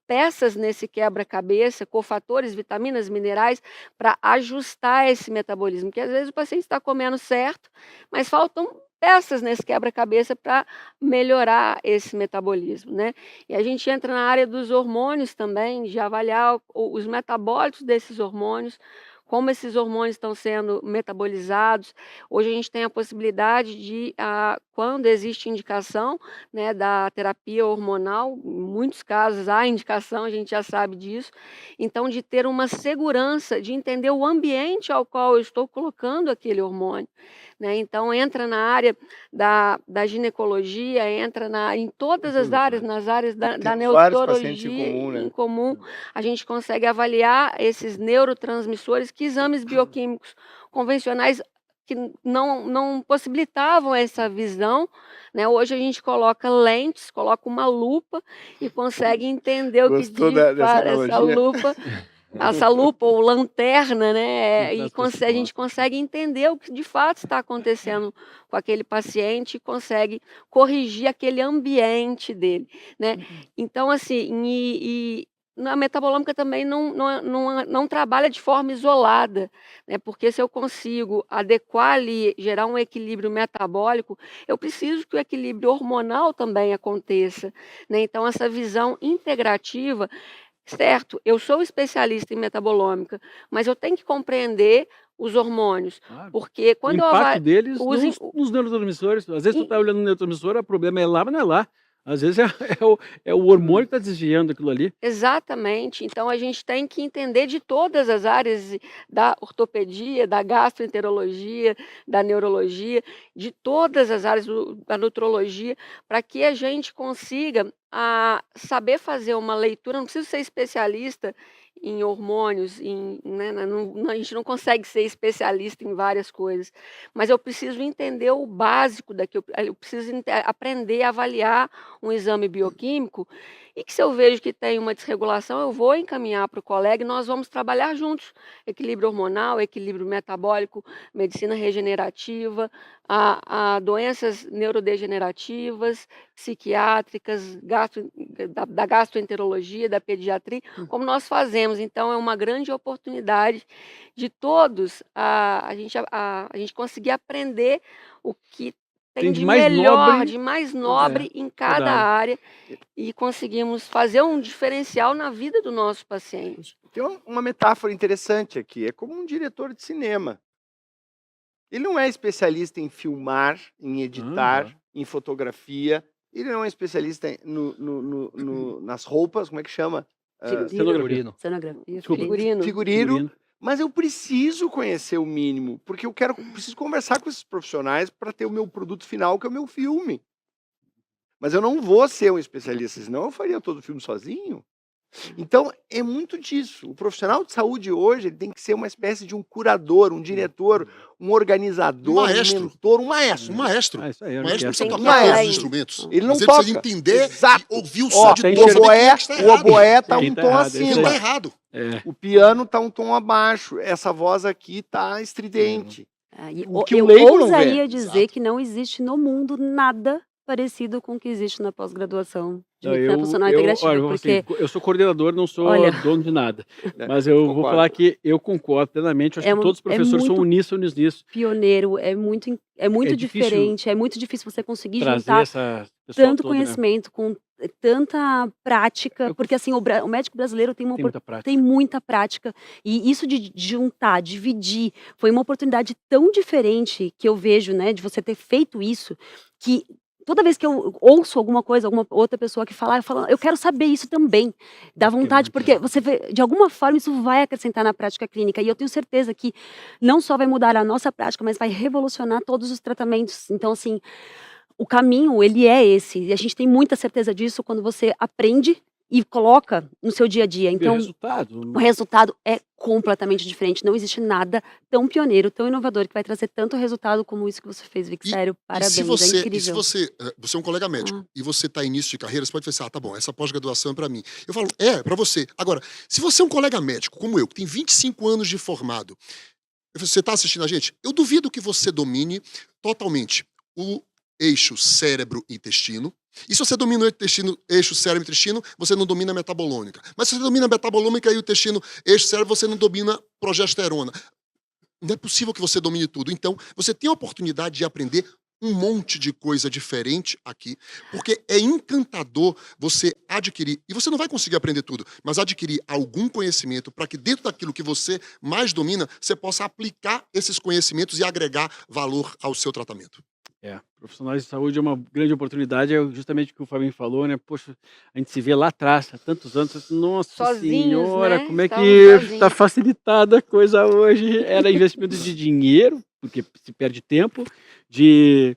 peças nesse quebra-cabeça, cofatores, vitaminas, minerais, para ajustar esse metabolismo. Porque às vezes o paciente está comendo certo, mas faltam peças nesse quebra-cabeça para melhorar esse metabolismo, né? E a gente entra na área dos hormônios também, de avaliar os metabólitos desses hormônios, como esses hormônios estão sendo metabolizados. Hoje a gente tem a possibilidade de, quando existe indicação, né, da terapia hormonal, em muitos casos há indicação, a gente já sabe disso, então de ter uma segurança, de entender o ambiente ao qual eu estou colocando aquele hormônio, né. Então entra na área da ginecologia, entra em todas as áreas, nas áreas da Temos vários pacientes em neurologia comum, né? em comum, a gente consegue avaliar esses neurotransmissores que exames bioquímicos convencionais que não possibilitavam essa visão, né. Hoje a gente coloca lentes, coloca uma lupa e consegue entender o que Gostou de dessa fa essa analogia? lupa ou lanterna, né, e a gente Fantástico. consegue entender o que de fato está acontecendo com aquele paciente e consegue corrigir aquele ambiente dele, né. Então assim, na metabolômica também não trabalha de forma isolada, né, porque se eu consigo adequar ali, gerar um equilíbrio metabólico, eu preciso que o equilíbrio hormonal também aconteça, né. Então essa visão integrativa, certo, eu sou especialista em metabolômica, mas eu tenho que compreender os hormônios, Claro. porque O quando eu impacto deles os in nos neurotransmissores. Às vezes tu e tá olhando o neurotransmissor, o problema é lá, mas não é lá. Às vezes é o hormônio que tá desviando aquilo ali. exatamente, então a gente tem que entender de todas as áreas da ortopedia, da gastroenterologia, da neurologia, de todas as áreas da nutrologia, para que a gente consiga saber fazer uma leitura, não preciso ser especialista em hormônios, né, a gente não consegue ser especialista em várias coisas, mas eu preciso entender o básico daqui, eu preciso aprender a avaliar um exame bioquímico e que se eu vejo que tem uma desregulação, eu vou encaminhar para o colega e nós vamos trabalhar juntos. Equilíbrio hormonal, equilíbrio metabólico, medicina regenerativa, a doenças neurodegenerativas, psiquiátricas, da gastroenterologia, da pediatria, como nós fazemos. Então é uma grande oportunidade de todos a gente conseguir aprender o que tem de mais melhor, nobre. de mais nobre em cada verdade. área e conseguimos fazer um diferencial na vida do nosso paciente. Tem uma metáfora interessante aqui, é como um diretor de cinema. Ele não é especialista em filmar, em editar, em fotografia, ele não é especialista nas roupas, como é que chama? Figurino. Cenografia, Desculpa. Figurino. Figurino. Mas eu preciso conhecer o mínimo, porque eu preciso conversar com esses profissionais para ter o meu produto final, que é o meu filme. Mas eu não vou ser um especialista, senão eu faria todo o filme sozinho. Então, é muito disso. O profissional de saúde hoje ele tem que ser uma espécie de um curador, um diretor, um organizador, Maestro. um mentor, um maestro. Um maestro. Isso aí, O maestro precisa Tem que tocar ir todos além. os instrumentos. Ele não Mas ele toca. precisa entender Exato. e ouvir o Ó, som de tem todos. que Saber quem é que o está oboé tá Quem um tá tom errado, é Quem isso acima. está errado. É. O piano tá um tom abaixo. Essa voz aqui tá estridente. E O que eu o leigo não vê. ousaria dizer Exato. que não existe no mundo nada parecido com o que existe na pós-graduação de Não, medicina funcional olha, integrativa, eu vou assim, porque, eu sou coordenador, não sou olha, dono de nada, Né? mas eu vou falar Concordo. que eu concordo plenamente, eu acho é, que todos os é professores são muito uníssonos nisso, pioneiro, é muito é difícil diferente, é muito difícil você conseguir trazer juntar essa pessoal tanto todo, né? conhecimento com tanta prática, Eu porque assim, o médico brasileiro tem tenho muita prática. tem muita prática, e isso de juntar, dividir, foi uma oportunidade tão diferente que eu vejo, né, de você ter feito isso, que toda vez que eu ouço alguma coisa, alguma outra pessoa que falar, eu falo, eu quero saber isso também, dá Porque é vontade, muito porque legal. você vê, de alguma forma isso vai acrescentar na prática clínica, e eu tenho certeza que não só vai mudar a nossa prática, mas vai revolucionar todos os tratamentos. Então, assim, o caminho, ele é esse, e a gente tem muita certeza disso quando você aprende e coloca no seu dia a dia. E o Então, o resultado, resultado é completamente diferente. Não existe nada tão pioneiro, tão inovador, que vai trazer tanto resultado como isso que você fez, Vic. E, Sério, e parabéns, se é você, e se incrível. você é um colega médico Ah, e você está início de carreira, você pode pensar, ah, tá bom, essa pós-graduação é para mim. Eu falo, para você. Agora, se você é um colega médico como eu, que tem 25 anos de formado, você está assistindo a gente? Eu duvido que você domine totalmente o eixo cérebro-intestino. E se você domina o eixo cérebro-intestino, você não domina a metabolômica. Mas se você domina a metabolômica e o intestino, eixo cérebro, você não domina progesterona. Não é possível que você domine tudo. Então, você tem a oportunidade de aprender um monte de coisa diferente aqui, porque é encantador você adquirir, e você não vai conseguir aprender tudo, mas adquirir algum conhecimento para que dentro daquilo que você mais domina, você possa aplicar esses conhecimentos e agregar valor ao seu tratamento. profissionais de saúde é uma grande oportunidade, é justamente o que o Fabinho falou, né? Poxa, a gente se vê lá atrás, há tantos anos, nossa Sozinhos, senhora, né? como é Estavam que está sozinhos. facilitada a coisa hoje? Era investimento de dinheiro, porque se perde tempo, de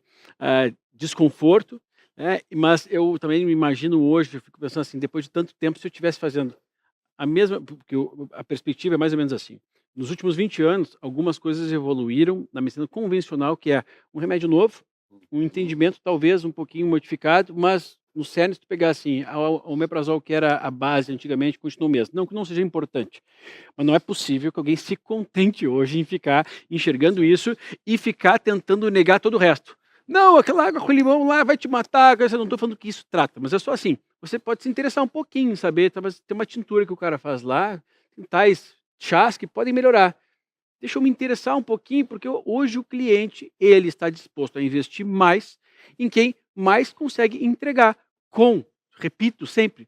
desconforto, né? Mas eu também me imagino hoje, eu fico pensando assim, depois de tanto tempo, se eu estivesse fazendo a mesma, porque a perspectiva é mais ou menos assim. Nos últimos 20 anos, algumas coisas evoluíram na medicina convencional, que é um remédio novo, um entendimento talvez um pouquinho modificado, mas no cerne, se tu pegar assim, o omeprazol, que era a base antigamente, continua o mesmo. Não que não seja importante, mas não é possível que alguém se contente hoje em ficar enxergando isso e ficar tentando negar todo o resto. Não, aquela água com limão lá vai te matar. Eu não estou falando que isso trata, mas é só assim. Você pode se interessar um pouquinho, saber, mas tem uma tintura que o cara faz lá, tem tais chás que podem melhorar. Deixa eu me interessar um pouquinho, porque hoje o cliente, ele está disposto a investir mais em quem mais consegue entregar com, repito sempre,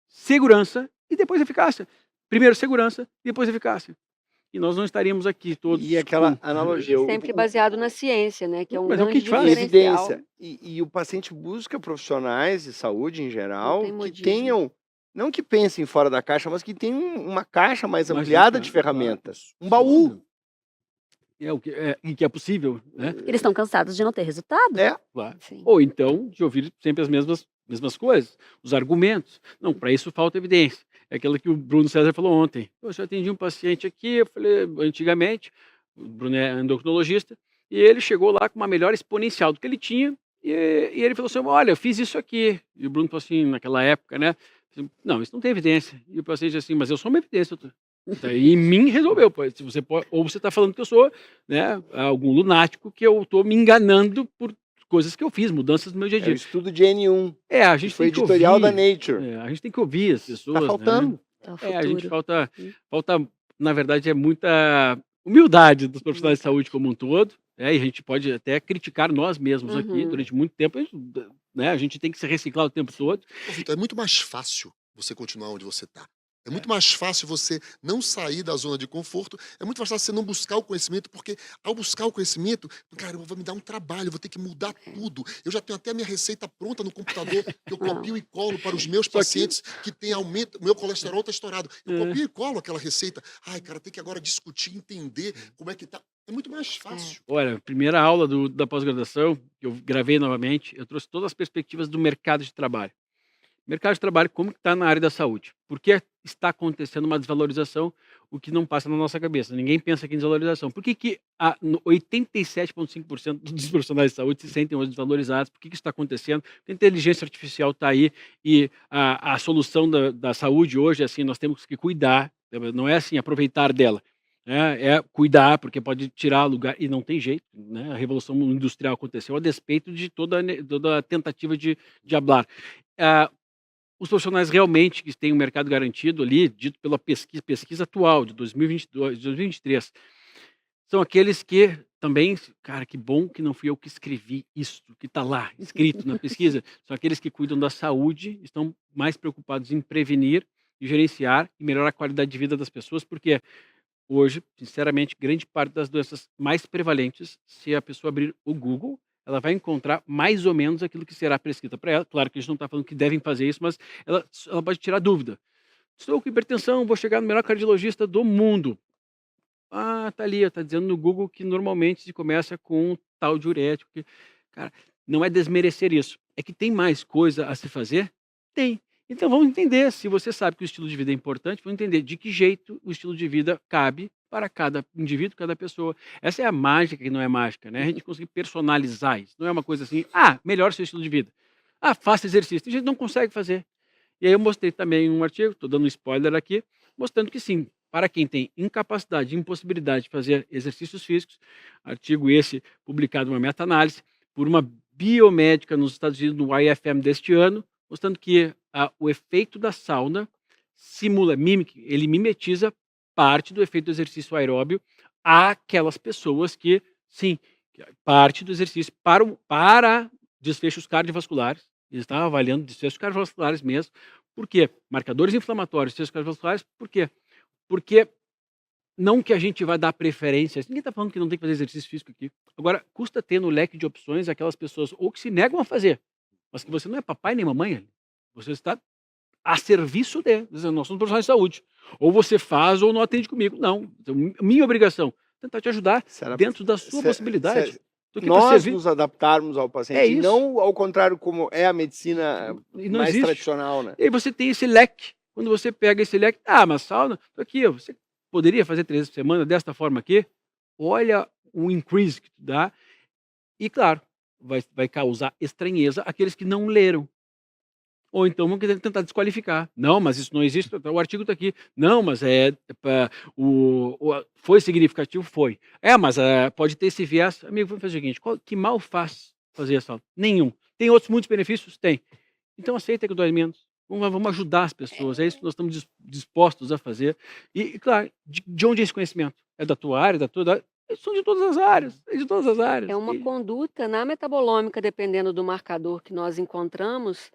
segurança e depois eficácia. Primeiro segurança, depois eficácia. E nós não estaríamos aqui todos E aquela analogia, Sempre baseado na ciência, né? Que é um Mas é o que a grande gente faz. diferencial. evidência. E o paciente busca profissionais de saúde em Não geral tem que modismo. tenham, não que pensem fora da caixa, mas que tenham uma caixa mais Mas ampliada de claro, ferramentas. Um sem baú. dúvida. E que é possível, né? eles estão cansados de não ter resultado. É. Claro. Sim. Ou então de ouvir sempre as mesmas coisas, os argumentos. Não, para isso falta evidência. É aquilo que o Bruno César falou ontem. Eu já atendi um paciente aqui, eu falei, antigamente, o Bruno é endocrinologista, e ele chegou lá com uma melhora exponencial do que ele tinha, e ele falou assim, olha, eu fiz isso aqui. E o Bruno falou assim, naquela época, né? Não, isso não tem evidência. E o paciente assim, mas eu sou uma evidência, doutor. E em mim resolveu, pois. Se você pode, ou você está falando que eu sou, né, algum lunático, que eu estou me enganando por coisas que eu fiz, mudanças no meu dia a É o dia. estudo de N1. A Que gente foi tem que editorial da ouvir. Nature. A gente tem que ouvir as pessoas. Tá faltando. É o A gente futuro. falta, na verdade, é muita humildade dos profissionais de saúde como um todo. E a gente pode até criticar nós mesmos aqui Uhum. durante muito tempo. Né, a gente tem que se reciclar o tempo todo. Ô, Vitor, é muito mais fácil você continuar onde você está. É muito mais fácil você não sair da zona de conforto, é muito mais fácil você não buscar o conhecimento, porque ao buscar o conhecimento, cara, vai me dar um trabalho, eu vou ter que mudar tudo. Eu já tenho até a minha receita pronta no computador, que eu copio e colo para os meus Só que- pacientes que têm aumento, meu colesterol está estourado. Eu É. copio e colo aquela receita. Ai, cara, tem que agora discutir, entender como é que tá. É muito mais fácil. Olha, primeira aula da pós-graduação, que eu gravei novamente, eu trouxe todas as perspectivas do mercado de trabalho. Mercado de trabalho, como que está na área da saúde? Por que está acontecendo uma desvalorização, o que não passa na nossa cabeça? Ninguém pensa aqui em desvalorização. Por que 87,5% dos profissionais de saúde se sentem hoje desvalorizados? Por que isso está acontecendo? Porque a inteligência artificial está aí e a solução da saúde hoje é assim, nós temos que cuidar, não é assim aproveitar dela. É cuidar, porque pode tirar lugar, e não tem jeito, né? A Revolução Industrial aconteceu a despeito de toda a tentativa de hablar. Ah, os profissionais realmente que têm um mercado garantido ali, dito pela pesquisa atual de 2022, 2023, são aqueles que também, cara, que bom que não fui eu que escrevi isso, que está lá, escrito na pesquisa, são aqueles que cuidam da saúde, estão mais preocupados em prevenir, e gerenciar e melhorar a qualidade de vida das pessoas, porque hoje, sinceramente, grande parte das doenças mais prevalentes, se a pessoa abrir o Google, ela vai encontrar mais ou menos aquilo que será prescrito para ela. Claro que a gente não está falando que devem fazer isso, mas ela pode tirar dúvida. Estou com hipertensão, vou chegar no melhor cardiologista do mundo. Ah, tá ali, tá dizendo no Google que normalmente se começa com um tal diurético. Cara, não é desmerecer isso. É que tem mais coisa a se fazer? Tem. Então vamos entender, se você sabe que o estilo de vida é importante, vamos entender de que jeito o estilo de vida cabe para cada indivíduo, cada pessoa. Essa é a mágica que não é mágica, né? A gente conseguir personalizar isso. Não é uma coisa assim, melhora o seu estilo de vida. Faça exercício. Tem gente que não consegue fazer. E aí eu mostrei também um artigo, estou dando um spoiler aqui, mostrando que sim, para quem tem incapacidade, impossibilidade de fazer exercícios físicos, artigo esse publicado numa meta-análise por uma biomédica nos Estados Unidos, no IFM deste ano, mostrando que o efeito da sauna ele mimetiza parte do efeito do exercício aeróbio àquelas pessoas que, sim, parte do exercício para desfechos cardiovasculares, eles estavam avaliando desfechos cardiovasculares mesmo. Por quê? Marcadores inflamatórios, desfechos cardiovasculares, por quê? Porque não que a gente vai dar preferência, ninguém está falando que não tem que fazer exercício físico aqui. Agora, custa ter no leque de opções aquelas pessoas ou que se negam a fazer, mas que você não é papai nem mamãe, você está a serviço dizendo, nós somos profissionais de saúde. Ou você faz ou não atende comigo. Não. Então, minha obrigação é tentar te ajudar dentro da sua possibilidade. Nós nos adaptarmos ao paciente, isso. não ao contrário como é a medicina mais existe. tradicional, né? E aí você tem esse leque. Quando você pega esse leque, mas sauna, aqui, você poderia fazer 3 vezes por semana desta forma aqui? Olha o increase que tu dá. E claro, vai causar estranheza àqueles que não leram. Ou então vão querer tentar desqualificar. Não, mas isso não existe, o artigo está aqui. Não, mas foi significativo? Foi. Mas pode ter esse viés. Amigo, vamos fazer o seguinte, que mal faz fazer essa? Nenhum. Tem outros muitos benefícios? Tem. Então aceita que dói menos. Vamos ajudar as pessoas, é isso que nós estamos dispostos a fazer. E claro, de onde é esse conhecimento? É da tua área, são de todas as áreas, de todas as áreas. É uma conduta na metabolômica, dependendo do marcador que nós encontramos,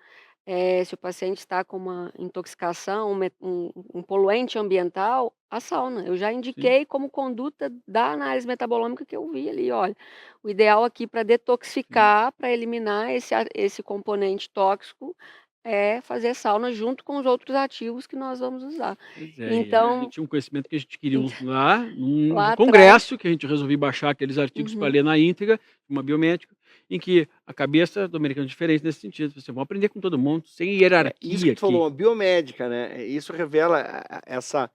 se o paciente está com uma intoxicação, um poluente ambiental, a sauna. Eu já indiquei como conduta da análise metabolômica que eu vi ali, olha, o ideal aqui para detoxicar, para eliminar esse componente tóxico, é fazer sauna junto com os outros ativos que nós vamos usar. Então, a gente tinha um conhecimento que a gente queria lá num Lá congresso, que a gente resolveu baixar aqueles artigos para Uhum. ler na íntegra, uma biomédica, em que a cabeça do americano é diferente nesse sentido. Você vai aprender com todo mundo, sem hierarquia. Isso que tu falou, a biomédica, né? Isso revela essa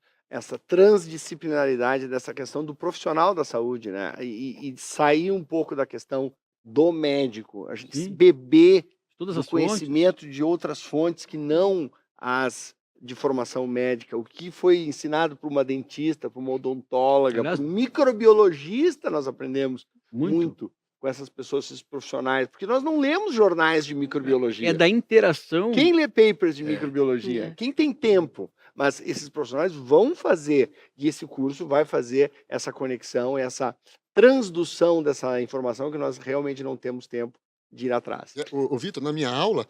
transdisciplinaridade dessa questão do profissional da saúde, né? E sair um pouco da questão do médico, a gente beber Todas do as fontes. conhecimento de outras fontes que não as de formação médica, o que foi ensinado por uma dentista, por uma odontóloga, Aliás, por um microbiologista, nós aprendemos muito. muito com essas pessoas, esses profissionais, porque nós não lemos jornais de microbiologia. É da interação. Quem lê papers de microbiologia? Quem tem tempo? Mas esses profissionais vão fazer, e esse curso vai fazer essa conexão, essa transdução dessa informação que nós realmente não temos tempo de ir atrás. Ô Vitor, na minha aula,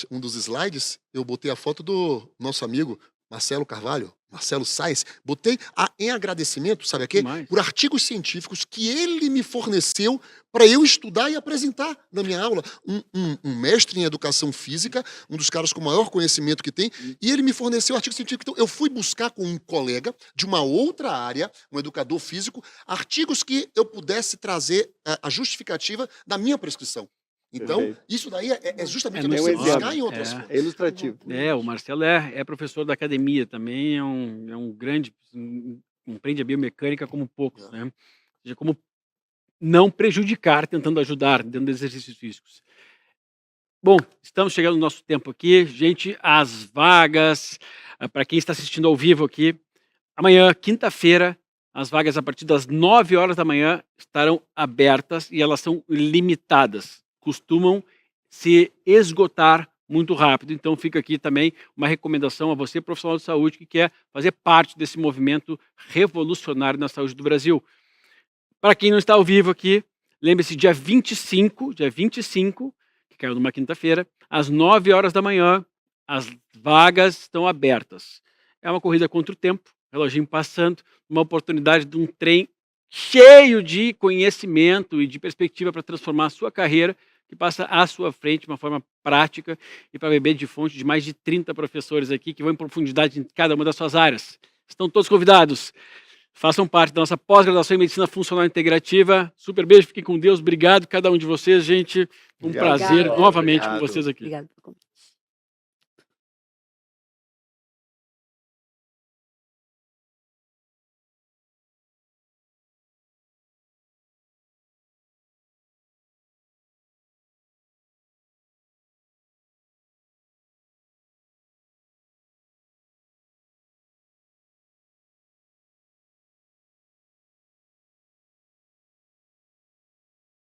um dos slides, eu botei a foto do nosso amigo Marcelo Carvalho, Marcelo Sais, botei em agradecimento, sabe a quê? Demais. Por artigos científicos que ele me forneceu para eu estudar e apresentar na minha aula. Um mestre em educação física, um dos caras com o maior conhecimento que tem, e ele me forneceu artigo científico. Então, eu fui buscar com um colega de uma outra área, um educador físico, artigos que eu pudesse trazer a justificativa da minha prescrição. Então, Perfeito. isso daí é justamente um você exemplo. buscar em outras fontes. É ilustrativo. O Marcelo é professor da academia também, é um grande, compreende a biomecânica como poucos, né? Ou seja, como não prejudicar, tentando ajudar dentro dos exercícios físicos. Bom, estamos chegando no nosso tempo aqui. Gente, as vagas, para quem está assistindo ao vivo aqui, amanhã, quinta-feira, As vagas a partir das 9 horas da manhã estarão abertas e elas são limitadas. Costumam se esgotar muito rápido. Então fica aqui também uma recomendação a você, profissional de saúde, que quer fazer parte desse movimento revolucionário na saúde do Brasil. Para quem não está ao vivo aqui, lembre-se, dia 25, que caiu numa quinta-feira, às 9 horas da manhã, as vagas estão abertas. É uma corrida contra o tempo, reloginho passando, uma oportunidade de um trem cheio de conhecimento e de perspectiva para transformar a sua carreira, que passa à sua frente de uma forma prática e para beber de fonte de mais de 30 professores aqui que vão em profundidade em cada uma das suas áreas. Estão todos convidados. Façam parte da nossa pós-graduação em Medicina Funcional Integrativa. Super beijo, fiquem com Deus. Obrigado a cada um de vocês, gente. Um Obrigado. prazer novamente Obrigado. com vocês aqui. Obrigada pelo convite.